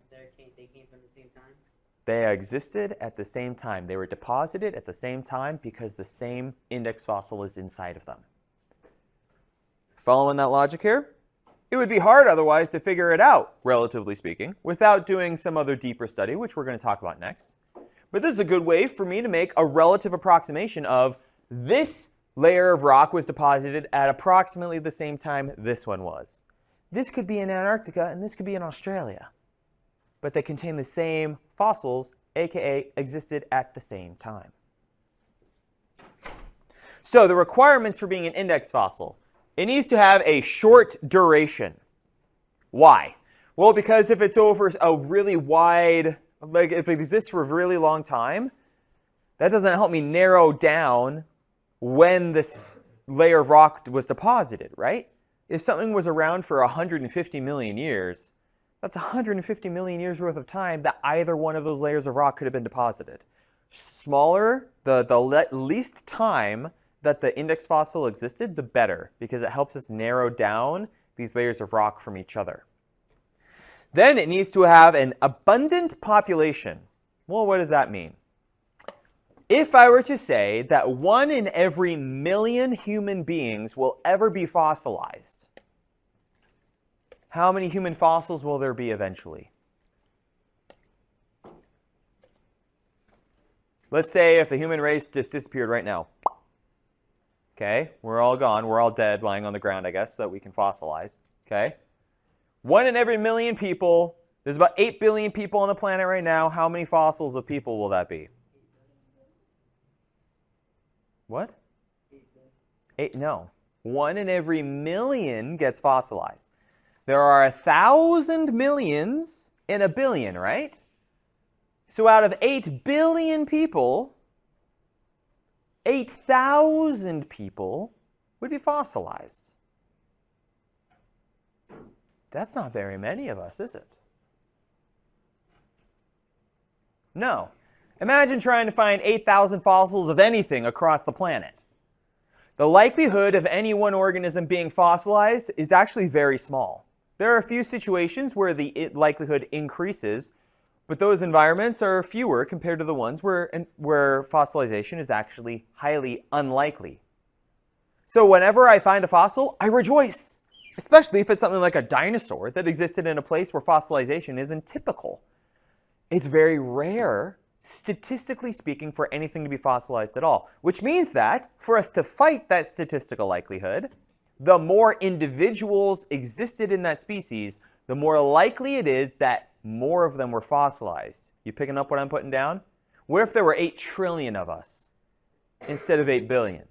They came from the same time? They existed at the same time. They were deposited at the same time because the same index fossil is inside of them. Following that logic here? It would be hard otherwise to figure it out, relatively speaking, without doing some other deeper study, which we're going to talk about next. But this is a good way for me to make a relative approximation of this layer of rock was deposited at approximately the same time this one was. This could be in Antarctica and this could be in Australia. But they contain the same fossils, aka existed at the same time. So the requirements for being an index fossil. It needs to have a short duration. Why? Well, because if it's over a really wide, like if it exists for a really long time, that doesn't help me narrow down when this layer of rock was deposited, right? If something was around for 150 million years, that's 150 million years worth of time that either one of those layers of rock could have been deposited. Smaller, the least time that the index fossil existed, the better, because it helps us narrow down these layers of rock from each other. Then it needs to have an abundant population. Well, what does that mean? If I were to say that 1 in every million human beings will ever be fossilized, how many human fossils will there be eventually? Let's say if the human race just disappeared right now. Okay, we're all gone, we're all dead, lying on the ground, I guess, so that we can fossilize. Okay? 1 in every million people, there's about 8 billion people on the planet right now. How many fossils of people will that be? What? 8, no. 1 in every million gets fossilized. There are 1,000 millions in a billion, right? So out of 8 billion people, 8,000 people would be fossilized. That's not very many of us, is it? No. Imagine trying to find 8,000 fossils of anything across the planet. The likelihood of any one organism being fossilized is actually very small. There are a few situations where the likelihood increases, but those environments are fewer compared to the ones where fossilization is actually highly unlikely. So whenever I find a fossil, I rejoice, especially if it's something like a dinosaur that existed in a place where fossilization isn't typical. It's very rare, statistically speaking, for anything to be fossilized at all, which means that for us to fight that statistical likelihood, the more individuals existed in that species, the more likely it is that more of them were fossilized. You picking up what I'm putting down? What if there were 8 trillion of us instead of 8 billion?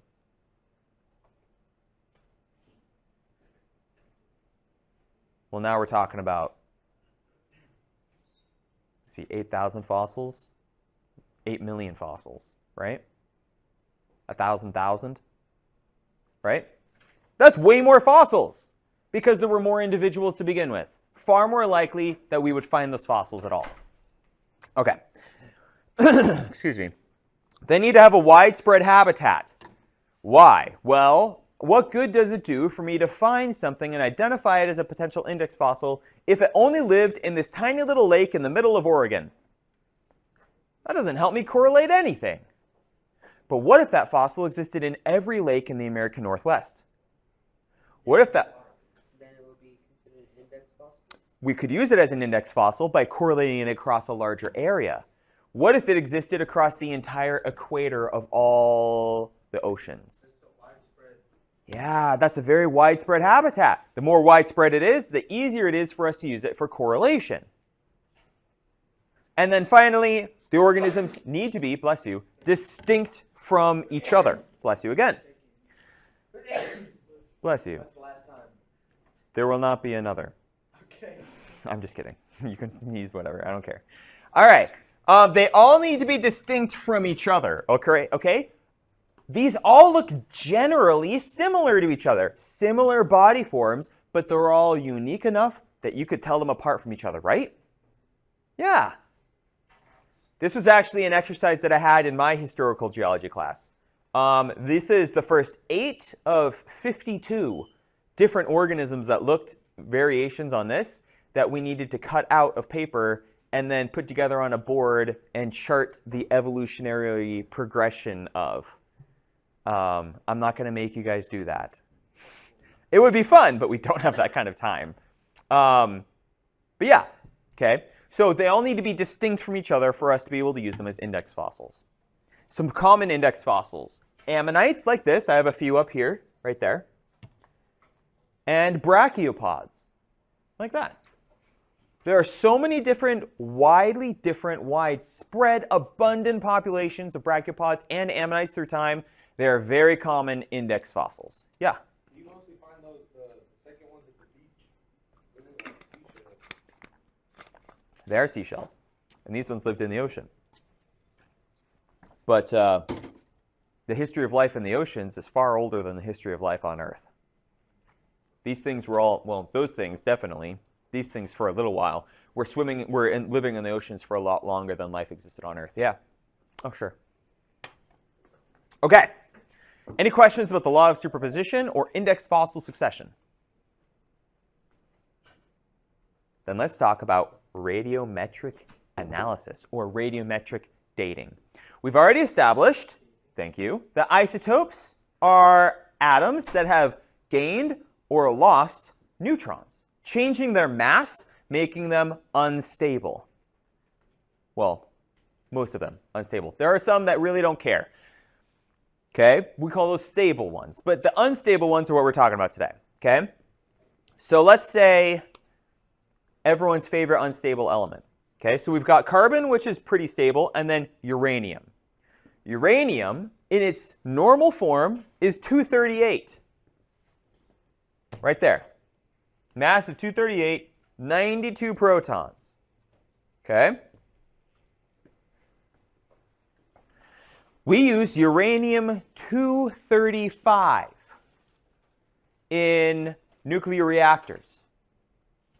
Well, now we're talking about, see, 8,000 fossils, 8 million fossils, right? 1,000,000, right? That's way more fossils because there were more individuals to begin with. Far more likely that we would find those fossils at all. Okay. Excuse me. They need to have a widespread habitat. Why? Well, what good does it do for me to find something and identify it as a potential index fossil if it only lived in this tiny little lake in the middle of Oregon? That doesn't help me correlate anything. But what if that fossil existed in every lake in the American Northwest? What if that... Then it would be considered an index fossil? We could use it as an index fossil by correlating it across a larger area. What if it existed across the entire equator of all the oceans? Yeah, that's a very widespread habitat. The more widespread it is, the easier it is for us to use it for correlation. And then finally, the organisms need to be, bless you, distinct from each other. Bless you again. Bless you. That's the last time. There will not be another. Okay. I'm just kidding. You can sneeze, whatever. I don't care. All right. They all need to be distinct from each other. Okay? These all look generally similar to each other. Similar body forms, but they're all unique enough that you could tell them apart from each other, right? Yeah. This was actually an exercise that I had in my historical geology class. This is the first 8 of 52 different organisms that looked variations on this that we needed to cut out of paper and then put together on a board and chart the evolutionary progression of. I'm not going to make you guys do that. It would be fun, but we don't have that kind of time. But yeah, okay. So they all need to be distinct from each other for us to be able to use them as index fossils. Some common index fossils. Ammonites like this. I have a few up here, right there. And brachiopods, like that. There are so many different, widespread, abundant populations of brachiopods and ammonites through time. They are very common index fossils. Yeah? You mostly find those, the second ones at the beach. They are seashells. And these ones lived in the ocean. But the history of life in the oceans is far older than the history of life on Earth. These things were all, well, those things definitely, these things for a little while, were living in the oceans for a lot longer than life existed on Earth. Yeah. Oh, sure. Okay. Any questions about the law of superposition or index fossil succession? Then let's talk about radiometric analysis or radiometric dating. We've already established, thank you, that isotopes are atoms that have gained or lost neutrons, changing their mass, making them unstable. Well, most of them unstable. There are some that really don't care. Okay, we call those stable ones, but the unstable ones are what we're talking about today. Okay, so let's say everyone's favorite unstable element. Okay, so we've got carbon, which is pretty stable, and then uranium. Uranium, in its normal form, is 238. Right there. Mass of 238, 92 protons. Okay? We use uranium-235 in nuclear reactors.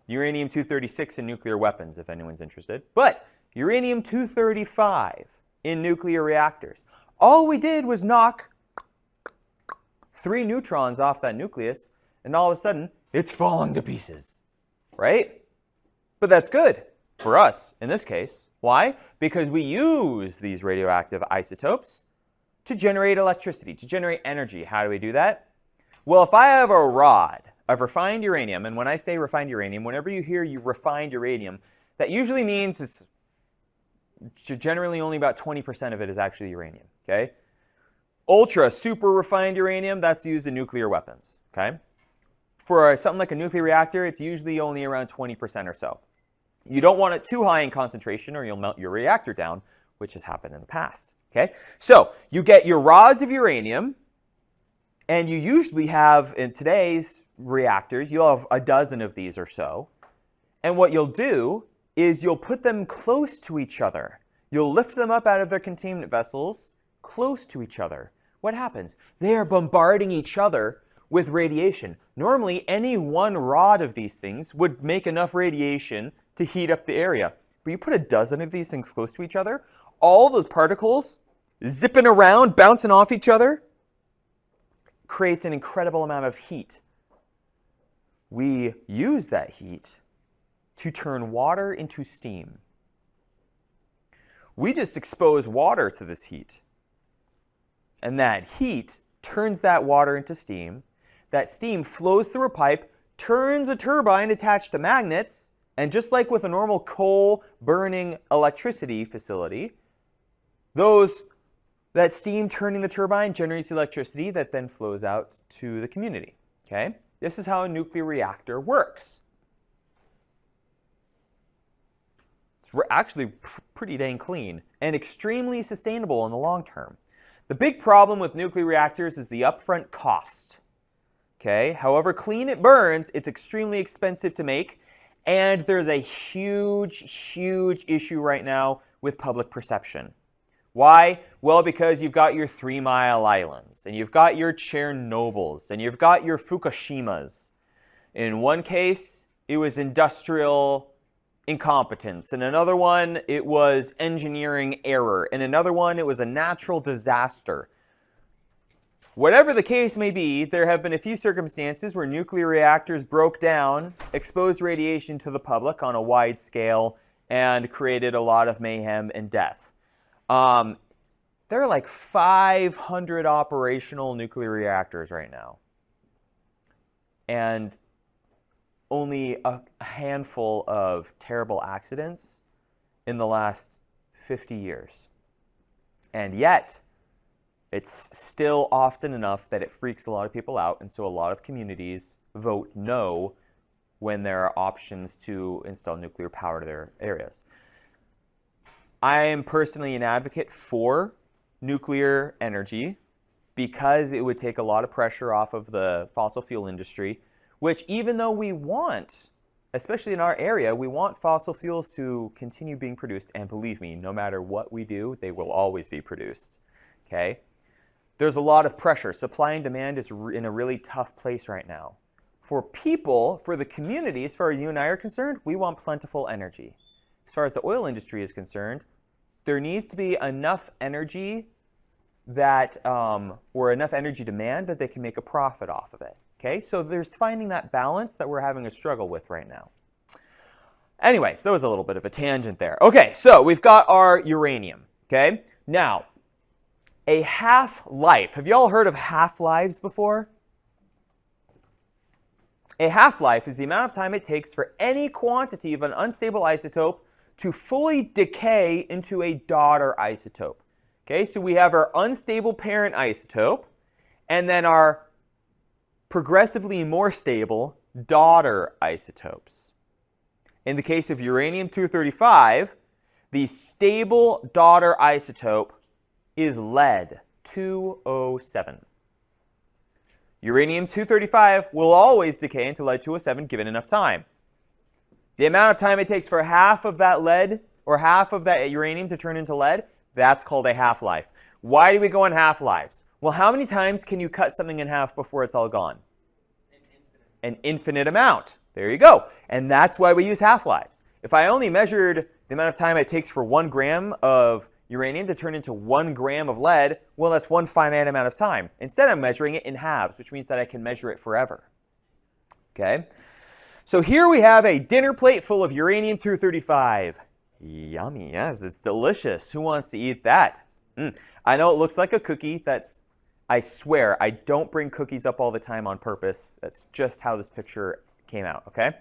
Uranium-236 in nuclear weapons, if anyone's interested. But uranium-235 in nuclear reactors. All we did was knock 3 neutrons off that nucleus, and all of a sudden, it's falling to pieces. Right? But that's good for us in this case. Why? Because we use these radioactive isotopes to generate electricity, to generate energy. How do we do that? Well, if I have a rod of refined uranium, and when I say refined uranium, whenever you hear refined uranium, that usually means it's generally only about 20% of it is actually uranium. Okay? Ultra, super refined uranium, that's used in nuclear weapons. Okay? for something like a nuclear reactor, it's usually only around 20% or so. You don't want it too high in concentration or you'll melt your reactor down, which has happened in the past. Okay? So you get your rods of uranium, and you usually have, in today's reactors, you'll have a dozen of these or so. And what you'll do is you'll put them close to each other. You'll lift them up out of their containment vessels close to each other. What happens? They are bombarding each other with radiation. Normally, any one rod of these things would make enough radiation to heat up the area. But you put a dozen of these things close to each other, all those particles zipping around, bouncing off each other, creates an incredible amount of heat. We use that heat to turn water into steam. We just expose water to this heat. And that heat turns that water into steam. That steam flows through a pipe, turns a turbine attached to magnets, and just like with a normal coal-burning electricity facility, that steam turning the turbine generates electricity that then flows out to the community. Okay? This is how a nuclear reactor works. It's actually pretty dang clean and extremely sustainable in the long term. The big problem with nuclear reactors is the upfront cost. Okay? However clean it burns, it's extremely expensive to make, and there's a huge issue right now with public perception. Why? Well, because you've got your 3 Mile Islands, and you've got your Chernobyls, and you've got your Fukushimas. In one case, it was industrial incompetence. In another one, it was engineering error. In another one, it was a natural disaster. Whatever the case may be, there have been a few circumstances where nuclear reactors broke down, exposed radiation to the public on a wide scale, and created a lot of mayhem and death. There are like 500 operational nuclear reactors right now. And only a handful of terrible accidents in the last 50 years. And yet, it's still often enough that it freaks a lot of people out, and so a lot of communities vote no when there are options to install nuclear power to their areas. I am personally an advocate for nuclear energy because it would take a lot of pressure off of the fossil fuel industry, which even though we want, especially in our area, we want fossil fuels to continue being produced, and believe me, no matter what we do, they will always be produced. Okay? There's a lot of pressure. Supply and demand is in a really tough place right now. For people, for the community, as far as you and I are concerned, we want plentiful energy. As far as the oil industry is concerned, there needs to be enough energy that, or enough energy demand that they can make a profit off of it. Okay, so there's finding that balance that we're having a struggle with right now. Anyways, that was a little bit of a tangent there. Okay, so we've got our uranium. Okay, now, a half-life. Have you all heard of half-lives before? A half-life is the amount of time it takes for any quantity of an unstable isotope to fully decay into a daughter isotope. Okay, so we have our unstable parent isotope, and then our progressively more stable daughter isotopes. In the case of uranium-235, the stable daughter isotope is lead-207. Uranium-235 will always decay into lead-207 given enough time. The amount of time it takes for half of that lead or half of that uranium to turn into lead, that's called a half-life. Why do we go on half-lives? Well, how many times can you cut something in half before it's all gone? An infinite amount. There you go. And that's why we use half-lives. If I only measured the amount of time it takes for 1 gram of uranium to turn into 1 gram of lead, well, that's one finite amount of time. Instead, I'm measuring it in halves, which means that I can measure it forever. Okay? So here we have a dinner plate full of uranium-235. Yummy, yes, it's delicious. Who wants to eat that? I know it looks like a cookie. I swear, I don't bring cookies up all the time on purpose. That's just how this picture came out, okay?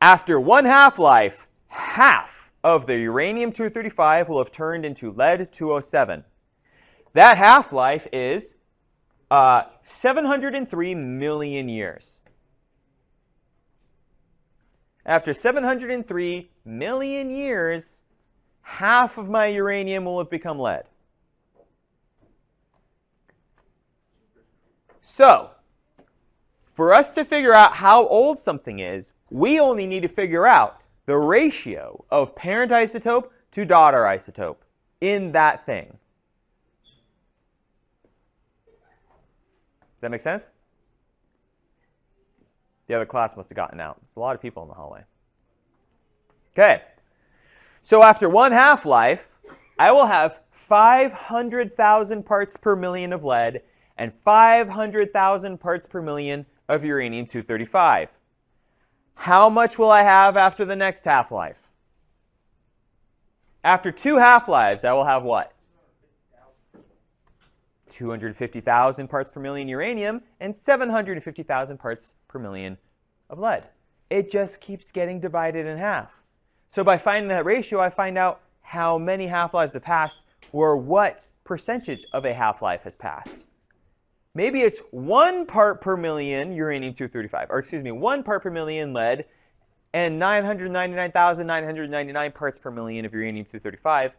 After 1 half-life, half of the uranium-235 will have turned into lead-207. That half-life is 703 million years. After 703 million years, half of my uranium will have become lead. So, for us to figure out how old something is, we only need to figure out the ratio of parent isotope to daughter isotope in that thing. Does that make sense? The other class must have gotten out. There's a lot of people in the hallway. Okay. So after one half-life, I will have 500,000 parts per million of lead and 500,000 parts per million of uranium-235. How much will I have after the next half-life? After 2 half-lives, I will have what? 250,000 parts per million uranium and 750,000 parts per million of lead. It just keeps getting divided in half. So by finding that ratio, I find out how many half-lives have passed or what percentage of a half-life has passed. Maybe it's 1 part per million uranium-235, or excuse me, 1 part per million lead and 999,999 parts per million of uranium-235.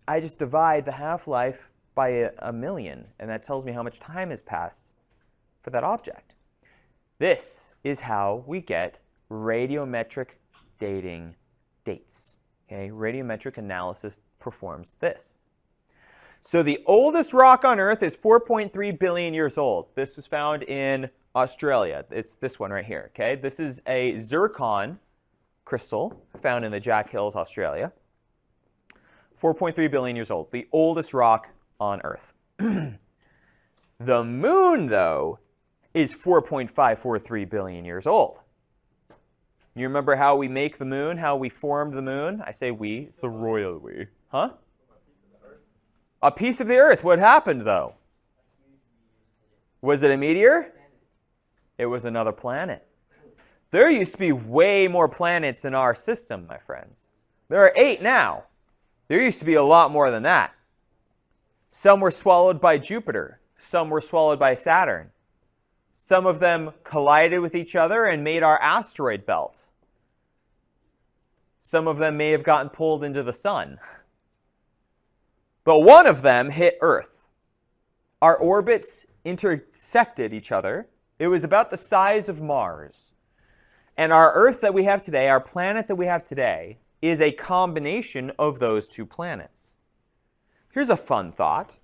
I just divide the half-life by a million, and that tells me how much time has passed for that object. This is how we get radiometric dating dates. Okay? Radiometric analysis performs this. So the oldest rock on Earth is 4.3 billion years old. This was found in Australia. It's this one right here. Okay? This is a zircon crystal found in the Jack Hills, Australia. 4.3 billion years old. The oldest rock on Earth. The moon, though, is 4.543 billion years old. You remember how we make the moon, how we formed the moon? I say we, it's the royal we. Huh? A piece of the Earth. What happened, though? Was it a meteor? It was another planet. There used to be way more planets in our system, my friends. There are 8 now. There used to be a lot more than that. Some were swallowed by Jupiter. Some were swallowed by Saturn. Some of them collided with each other and made our asteroid belt. Some of them may have gotten pulled into the sun. But one of them hit Earth. Our orbits intersected each other. It was about the size of Mars. And our Earth that we have today, our planet that we have today, is a combination of those 2 planets. Here's a fun thought.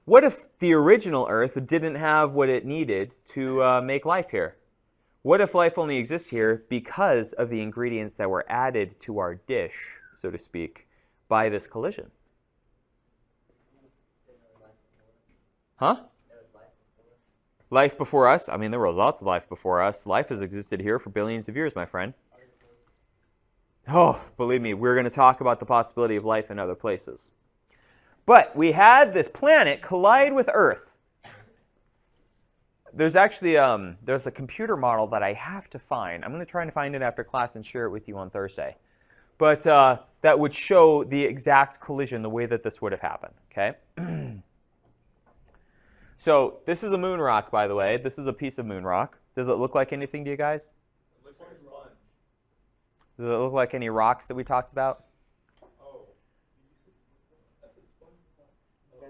What if the original Earth didn't have what it needed to make life here? What if life only exists here because of the ingredients that were added to our dish, so to speak, by this collision? Huh? Life before us? I mean, there was lots of life before us. Life has existed here for billions of years, my friend. Oh, believe me, we're going to talk about the possibility of life in other places. But we had this planet collide with Earth. There's actually there's a computer model that I have to find. I'm going to try and find it after class and share it with you on Thursday. But that would show the exact collision, the way that this would have happened. Okay. So this is a moon rock, by the way. This is a piece of moon rock. Does it look like anything to you guys? It looks like sponge. Does it look like any rocks that we talked about? Oh.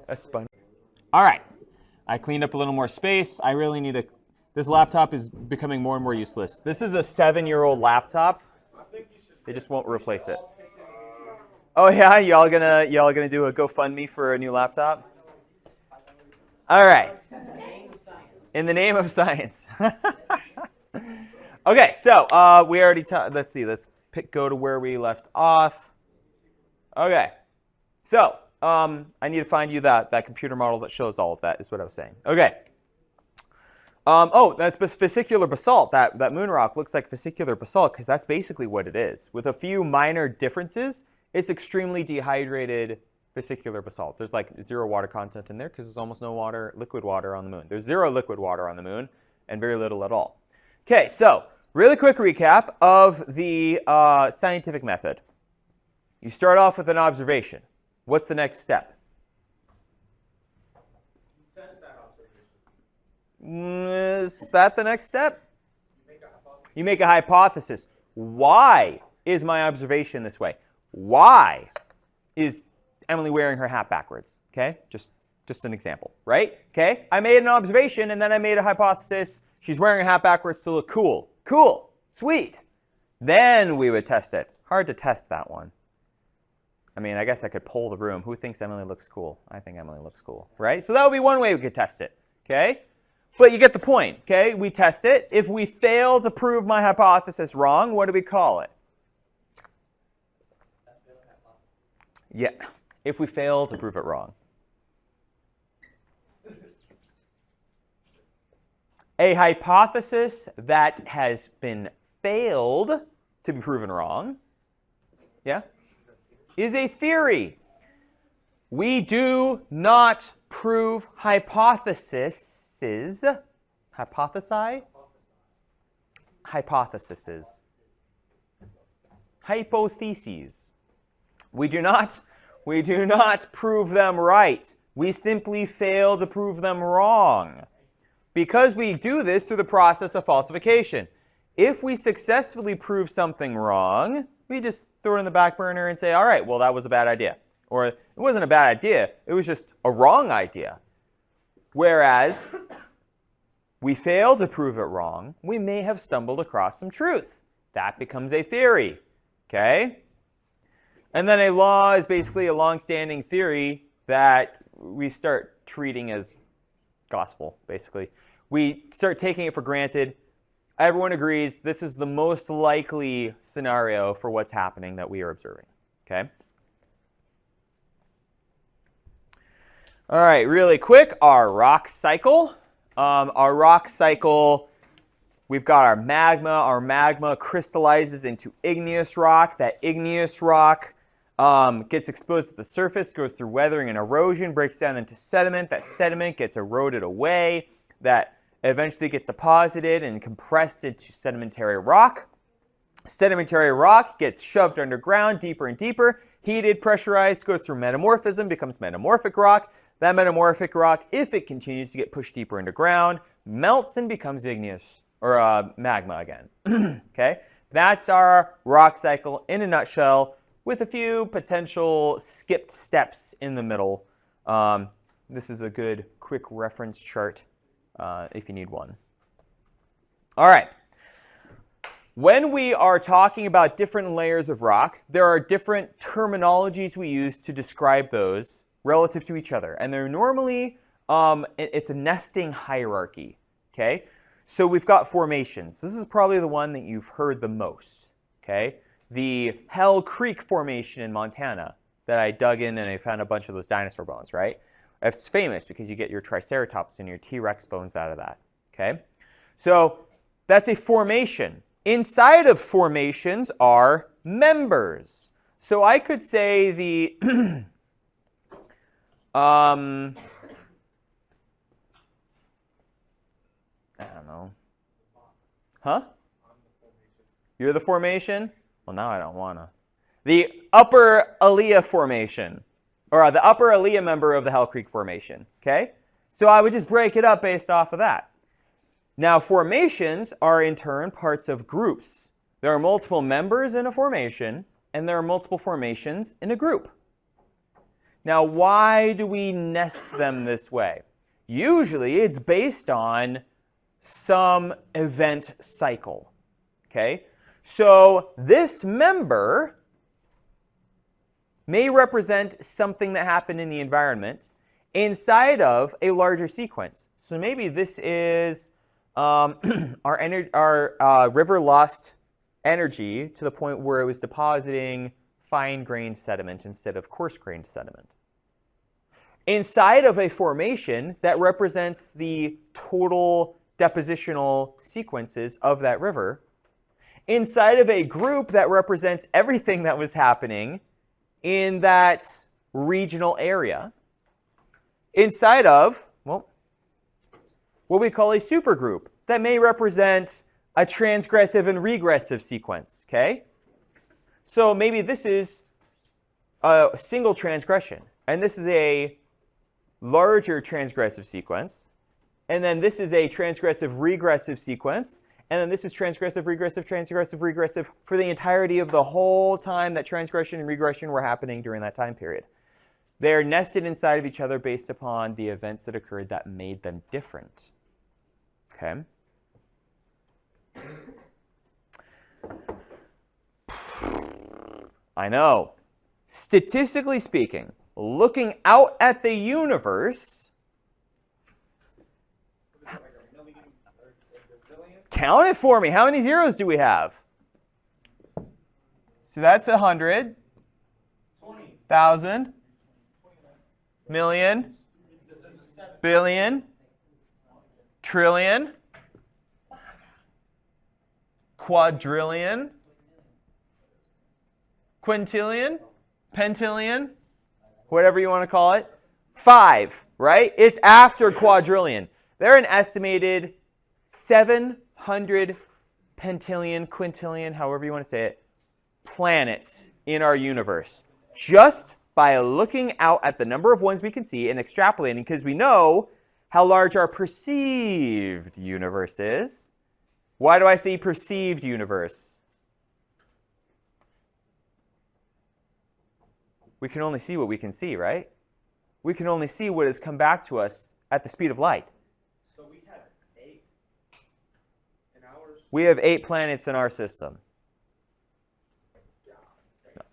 A sponge. All right. I cleaned up a little more space. I really need to... This laptop is becoming more and more useless. This is a 7-year-old laptop. They just won't replace it. Oh yeah, y'all gonna do a GoFundMe for a new laptop? All right. In the name of science. Okay, so we already let's see. Let's go to where we left off. Okay, so I need to find you that computer model that shows all of that. Is what I was saying. Okay. Oh, that's vesicular basalt. That moon rock looks like vesicular basalt because that's basically what it is. With a few minor differences, it's extremely dehydrated vesicular basalt. There's like 0 water content in there because there's almost no water, liquid water on the moon. There's 0 liquid water on the moon and very little at all. Okay, so really quick recap of the scientific method. You start off with an observation. What's the next step? Test that observation. Is that the next step? You make a hypothesis. You make a hypothesis. Why is my observation this way? Why is Emily wearing her hat backwards? Okay, just an example, right? Okay, I made an observation and then I made a hypothesis. She's wearing a hat backwards to look cool. Cool, sweet. Then we would test it. Hard to test that one. I mean, I guess I could poll the room. Who thinks Emily looks cool? I think Emily looks cool, right? So that would be one way we could test it, okay? But you get the point, okay? We test it. If we fail to prove my hypothesis wrong, what do we call it? Yeah, if we fail to prove it wrong. A hypothesis that has been failed to be proven wrong, yeah, is a theory. We do not prove hypotheses. Hypothesize? Hypotheses. Hypotheses. We do not prove them right. We simply fail to prove them wrong. Because we do this through the process of falsification. If we successfully prove something wrong, we just throw it in the back burner and say, all right, well, that was a bad idea. Or it wasn't a bad idea, it was just a wrong idea. Whereas we fail to prove it wrong, we may have stumbled across some truth. That becomes a theory, okay? And then a law is basically a long-standing theory that we start treating as gospel, basically. We start taking it for granted. Everyone agrees this is the most likely scenario for what's happening that we are observing, okay? All right, really quick, our rock cycle. Our rock cycle, we've got our magma. Our magma crystallizes into igneous rock. That igneous rock gets exposed at the surface, goes through weathering and erosion, breaks down into sediment. That sediment gets eroded away. That eventually gets deposited and compressed into sedimentary rock. Sedimentary rock gets shoved underground deeper and deeper, heated, pressurized, goes through metamorphism, becomes metamorphic rock. That metamorphic rock, if it continues to get pushed deeper underground, melts and becomes igneous, or magma again. Okay? That's our rock cycle in a nutshell, with a few potential skipped steps in the middle. This is a good quick reference chart if you need one. All right. When we are talking about different layers of rock, there are different terminologies we use to describe those relative to each other. And they're normally, it's a nesting hierarchy. Okay? So we've got formations. This is probably the one that you've heard the most. Okay? The Hell Creek Formation in Montana that I dug in and I found a bunch of those dinosaur bones, right? It's famous because you get your Triceratops and your T-Rex bones out of that, okay? So that's a formation. Inside of formations are members. So I could say the, I don't know. Huh? You're the formation? Well, now I don't want to. The Upper Alea Formation, or the Upper Alea member of the Hell Creek Formation, okay? So I would just break it up based off of that. Now, formations are in turn parts of groups. There are multiple members in a formation, and there are multiple formations in a group. Now, why do we nest them this way? Usually, it's based on some event cycle, okay? So this member may represent something that happened in the environment inside of a larger sequence. So maybe this is our river lost energy to the point where it was depositing fine-grained sediment instead of coarse-grained sediment. Inside of a formation that represents the total depositional sequences of that river, inside of a group that represents everything that was happening in that regional area, inside of, well, what we call a supergroup that may represent a transgressive and regressive sequence, okay? So maybe this is a single transgression, and this is a larger transgressive sequence, and then this is a transgressive regressive sequence, and then this is transgressive, regressive, transgressive, regressive for the entirety of the whole time that transgression and regression were happening during that time period. They're nested inside of each other based upon the events that occurred that made them different. Okay? I know. Statistically speaking, looking out at the universe, count it for me. How many zeros do we have? So that's 100, 1,000, million, billion, trillion, quadrillion, quintillion, pentillion, whatever you want to call it. 5, right? It's after quadrillion. There are an estimated 700 pentillion, quintillion, however you want to say it, planets in our universe. Just by looking out at the number of ones we can see and extrapolating, because we know how large our perceived universe is. Why do I say perceived universe? We can only see what we can see, right? We can only see what has come back to us at the speed of light. So we have 8 in ours? We have 8 planets in our system.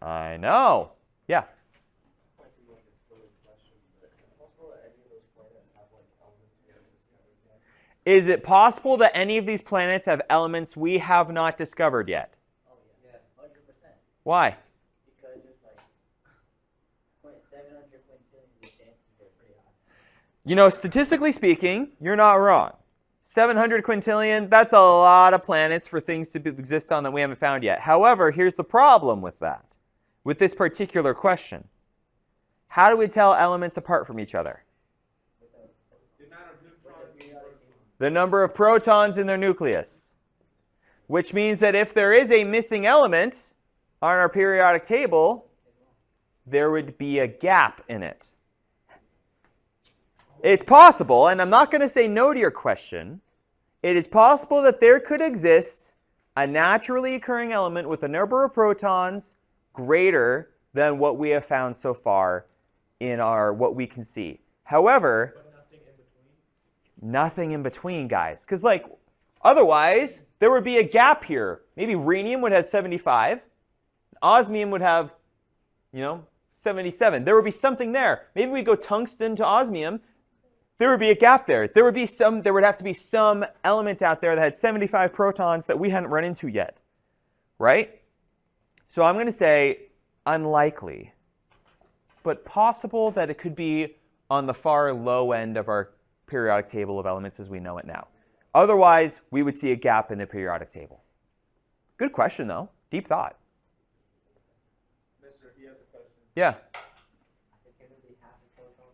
I know. Yeah. Might seem like a silly question, but is it possible that any of those planets have like elements we haven't discovered yet? Is it possible that any of these planets have elements we have not discovered yet? Oh yeah, 100%. Why? Because there's like 700 quintillion, the chances are pretty high. You know, statistically speaking, you're not wrong. 700 quintillion, that's a lot of planets for things to exist on that we haven't found yet. However, here's the problem with that, with this particular question. How do we tell elements apart from each other? The amount of neutrons. The number of protons in their nucleus. Which means that if there is a missing element on our periodic table, there would be a gap in it. It's possible, and I'm not going to say no to your question, it is possible that there could exist a naturally occurring element with a number of protons greater than what we have found so far in our what we can see. However, But nothing in between? nothing in between, guys. Because like, otherwise, there would be a gap here. Maybe rhenium would have 75. Osmium would have, 77. There would be something there. Maybe we go tungsten to osmium. There would be a gap there. There would have to be some element out there that had 75 protons that we hadn't run into yet. Right? So I'm going to say unlikely, but possible that it could be on the far low end of our periodic table of elements as we know it now. Otherwise, we would see a gap in the periodic table. Good question, though. Deep thought. Mister, he has a question. Yeah. Is it going to be half a proton?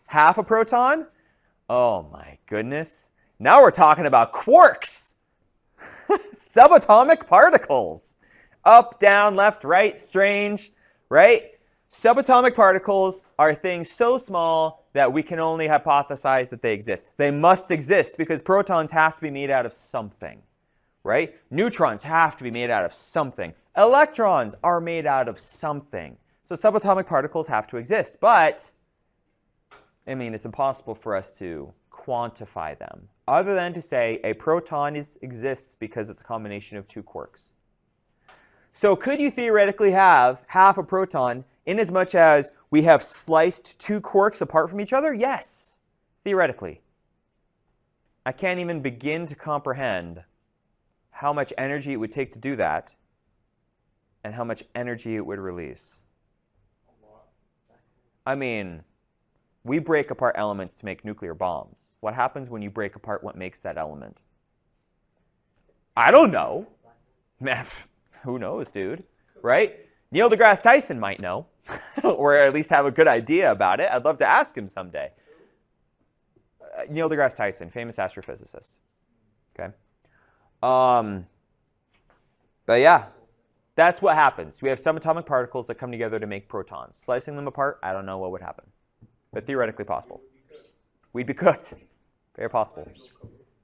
Half a proton? Oh my goodness. Now we're talking about quarks. Subatomic particles. Up, down, left, right, strange, right? Subatomic particles are things so small that we can only hypothesize that they exist. They must exist because protons have to be made out of something, right? Neutrons have to be made out of something. Electrons are made out of something. So subatomic particles have to exist, but it's impossible for us to quantify them, other than to say a proton exists because it's a combination of 2 quarks. So could you theoretically have half a proton in as much as we have sliced 2 quarks apart from each other? Yes, theoretically. I can't even begin to comprehend how much energy it would take to do that and how much energy it would release. We break apart elements to make nuclear bombs. What happens when you break apart what makes that element? I don't know. Who knows, dude? Right? Neil deGrasse Tyson might know, or at least have a good idea about it. I'd love to ask him someday. Neil deGrasse Tyson, famous astrophysicist. Okay. But yeah, that's what happens. We have subatomic particles that come together to make protons. Slicing them apart, I don't know what would happen. But theoretically possible. We'd be cooked. Very possible.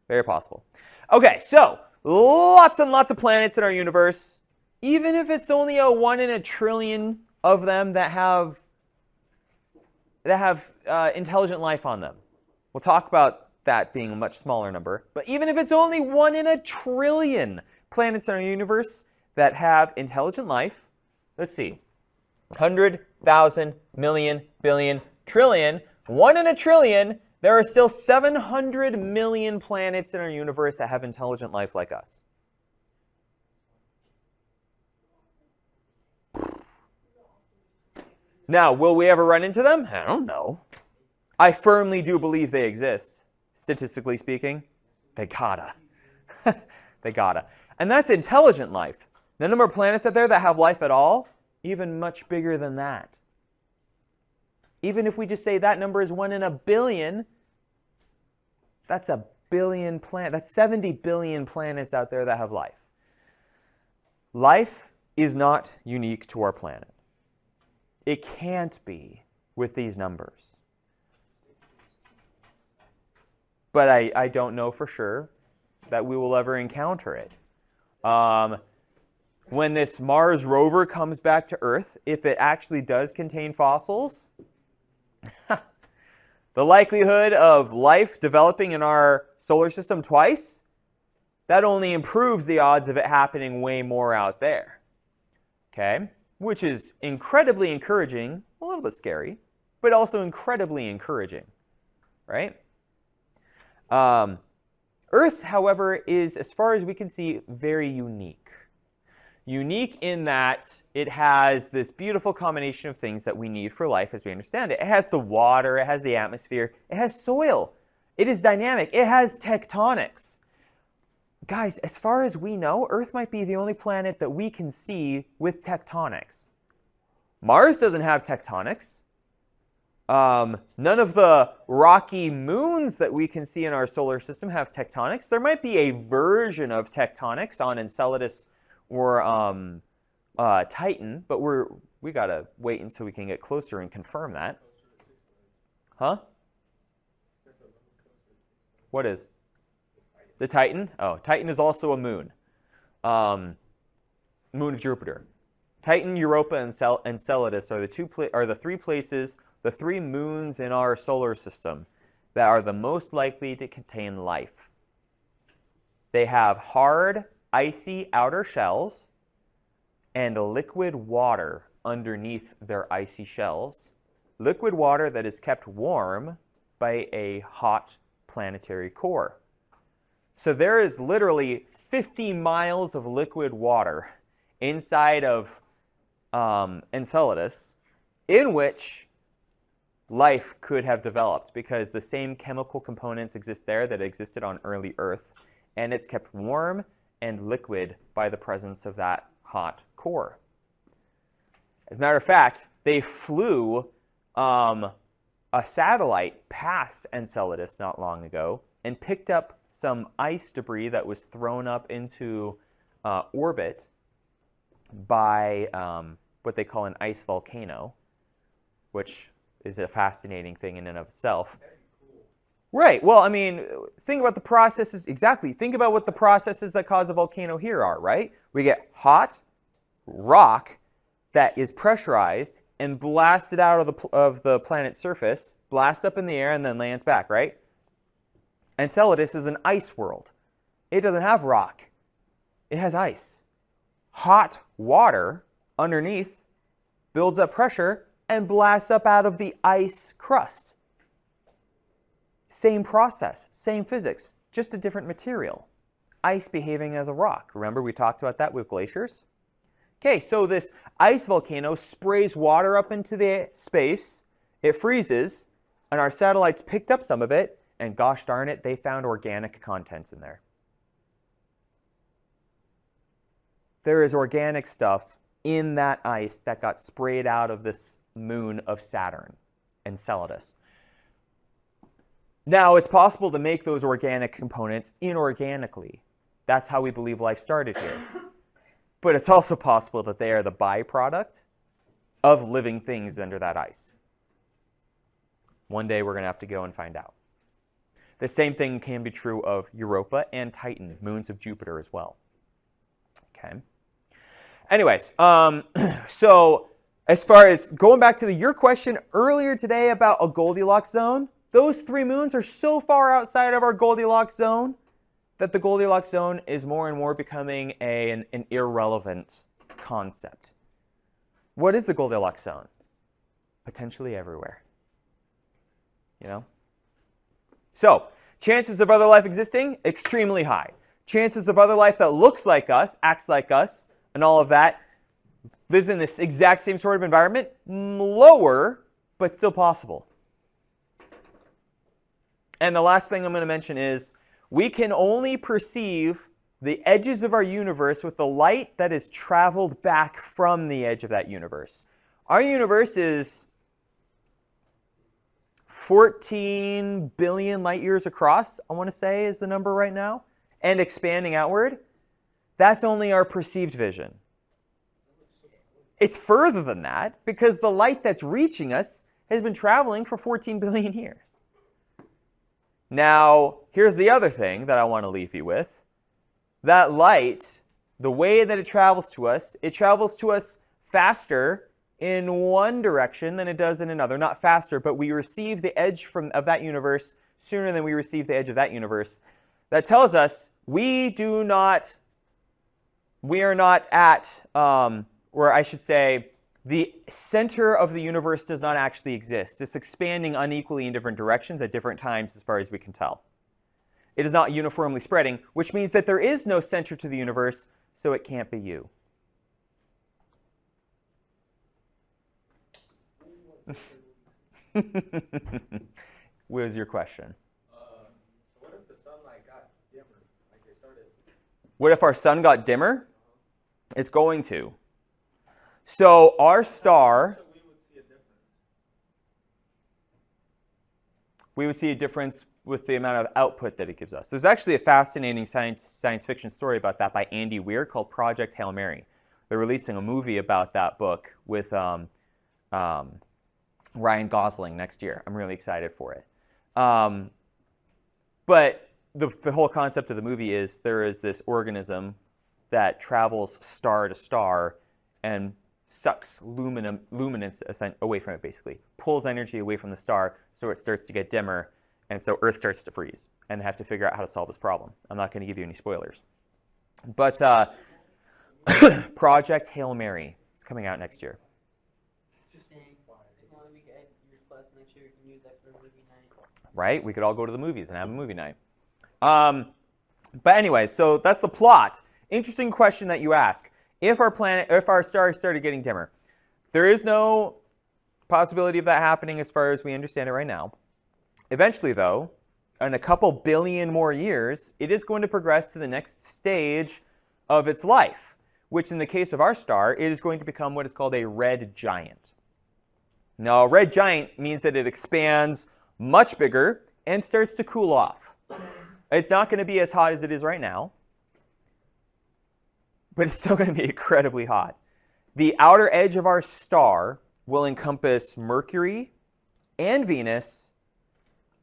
Very possible. Okay, so lots and lots of planets in our universe, even if it's only a 1 in a trillion of them that have intelligent life on them. We'll talk about that being a much smaller number. But even if it's only 1 in a trillion planets in our universe that have intelligent life, let's see, 100,000, million, billion, trillion, 1 in a trillion, there are still 700 million planets in our universe that have intelligent life like us. Now, will we ever run into them? I don't know. I firmly do believe they exist. Statistically speaking, they gotta. They gotta. And that's intelligent life. The number of planets out there that have life at all, even much bigger than that. Even if we just say that number is 1 in a billion, that's a billion planets. That's 70 billion planets out there that have life. Life is not unique to our planet. It can't be with these numbers. But I don't know for sure that we will ever encounter it. When this Mars rover comes back to Earth, if it actually does contain fossils, the likelihood of life developing in our solar system twice, that only improves the odds of it happening way more out there. Okay? Which is incredibly encouraging, a little bit scary, but also incredibly encouraging, right? Earth, however, is, as far as we can see, very unique. Unique in that it has this beautiful combination of things that we need for life as we understand it. It has the water, it has the atmosphere, it has soil, it is dynamic, it has tectonics. Guys, as far as we know, Earth might be the only planet that we can see with tectonics. Mars doesn't have tectonics. None of the rocky moons that we can see in our solar system have tectonics. There might be a version of tectonics on Enceladus or Titan, but we gotta wait until we can get closer and confirm that. Huh? What is? The Titan? Oh, Titan is also a moon. Moon of Jupiter. Titan, Europa, and Enceladus are the three places, the 3 moons in our solar system that are the most likely to contain life. They have hard, icy outer shells and liquid water underneath their icy shells. Liquid water that is kept warm by a hot planetary core. So there is literally 50 miles of liquid water inside of Enceladus in which life could have developed because the same chemical components exist there that existed on early Earth, and it's kept warm and liquid by the presence of that hot core. As a matter of fact, they flew a satellite past Enceladus not long ago and picked up some ice debris that was thrown up into orbit by what they call an ice volcano, which is a fascinating thing in and of itself. Right. Well, I mean, think about the processes. Exactly. Think about what the processes that cause a volcano here are, right? We get hot rock that is pressurized and blasted out of the planet's surface, blasts up in the air, and then lands back, right? Enceladus is an ice world. It doesn't have rock. It has ice. Hot water underneath builds up pressure and blasts up out of the ice crust. Same process, same physics, just a different material. Ice behaving as a rock. Remember we talked about that with glaciers? Okay, so this ice volcano sprays water up into the space, it freezes, and our satellites picked up some of it, and gosh darn it, they found organic contents in there. There is organic stuff in that ice that got sprayed out of this moon of Saturn, Enceladus. Now, it's possible to make those organic components inorganically. That's how we believe life started here. But it's also possible that they are the byproduct of living things under that ice. One day we're going to have to go and find out. The same thing can be true of Europa and Titan, moons of Jupiter as well. Okay. Anyways, so as far as going back to your question earlier today about a Goldilocks zone, those 3 moons are so far outside of our Goldilocks zone that the Goldilocks zone is more and more becoming an irrelevant concept. What is the Goldilocks zone? Potentially everywhere. You know? So, chances of other life existing, extremely high. Chances of other life that looks like us, acts like us, and all of that, lives in this exact same sort of environment, lower, but still possible. And the last thing I'm going to mention is, we can only perceive the edges of our universe with the light that is traveled back from the edge of that universe. Our universe is 14 billion light years across, I want to say is the number right now, and expanding outward. That's only our perceived vision. It's further than that because the light that's reaching us has been traveling for 14 billion years. Now, here's the other thing that I want to leave you with. That light, the way that it travels to us faster in one direction than it does in another. Not faster, but we receive the edge of that universe sooner than we receive the edge of that universe. That tells us we are not at, or I should say, the center of the universe does not actually exist. It's expanding unequally in different directions at different times as far as we can tell. It is not uniformly spreading, which means that there is no center to the universe, so it can't be you. What was your question? What if the sunlight got dimmer? Like they started. What if our sun got dimmer? It's going to. So our star, So we would see a difference. we would see a difference with the amount of output that it gives us. There's actually a fascinating science fiction story about that by Andy Weir called Project Hail Mary. They're releasing a movie about that book with Ryan Gosling next year. I'm really excited for it. But the whole concept of the movie is there is this organism that travels star to star and sucks luminance away from it, basically. Pulls energy away from the star so it starts to get dimmer, and so Earth starts to freeze. And they have to figure out how to solve this problem. I'm not going to give you any spoilers. But Project Hail Mary is coming out next year. Next year, we can use that for movie night. Right? We could all go to the movies and have a movie night. But anyway, so that's the plot. Interesting question that you ask. If our star started getting dimmer, there is no possibility of that happening as far as we understand it right now. Eventually, though, in a couple billion more years, it is going to progress to the next stage of its life, which in the case of our star, it is going to become what is called a red giant. Now, a red giant means that it expands much bigger and starts to cool off. It's not going to be as hot as it is right now, but it's still going to be incredibly hot. The outer edge of our star will encompass Mercury and Venus,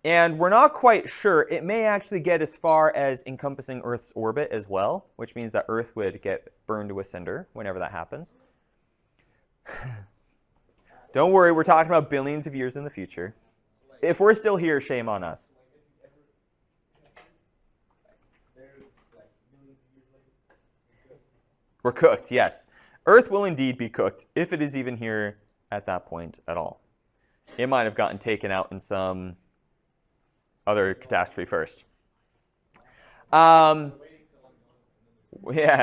and we're not quite sure. It may actually get as far as encompassing Earth's orbit as well, which means that Earth would get burned to a cinder whenever that happens. Don't worry, we're talking about billions of years in the future. If we're still here, shame on us. We're cooked, yes. Earth will indeed be cooked, if it is even here at that point at all. It might have gotten taken out in some other catastrophe first. Yeah,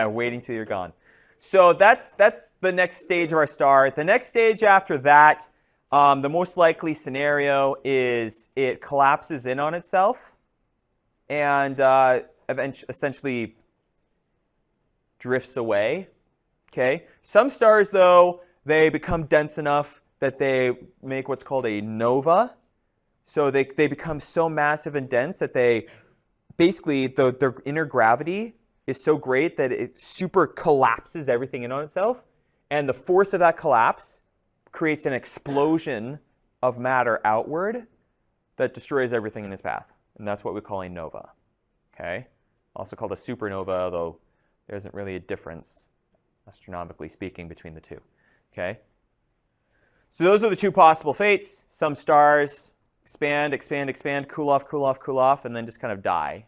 waiting till you're gone. So that's the next stage of our star. The next stage after that, the most likely scenario is it collapses in on itself and essentially drifts away. Okay. Some stars, though, they become dense enough that they make what's called a nova. So they become so massive and dense that they basically their inner gravity is so great that it super collapses everything in on itself, and the force of that collapse creates an explosion of matter outward that destroys everything in its path. and that's what we call a nova. Okay? Also called a supernova, although there isn't really a difference, astronomically speaking, between the two. Okay? So those are the two possible fates. Some stars expand, expand, expand, cool off, and then just kind of die.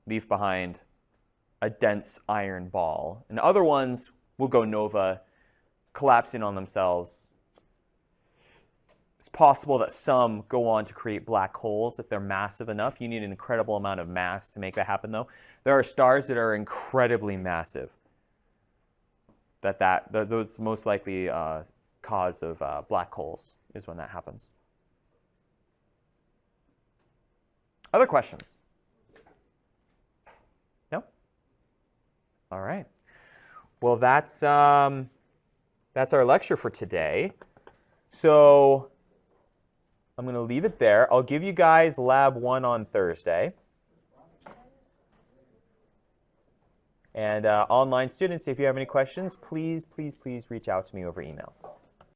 Leave behind a dense iron ball. And other ones will go nova, collapsing on themselves. It's possible that some go on to create black holes if they're massive enough. You need an incredible amount of mass to make that happen, though. There are stars that are incredibly massive. Those most likely cause of black holes is when that happens. Other questions? No? All right. Well, that's our lecture for today. So I'm going to leave it there. I'll give you guys Lab 1 on Thursday. And online students, if you have any questions, please reach out to me over email.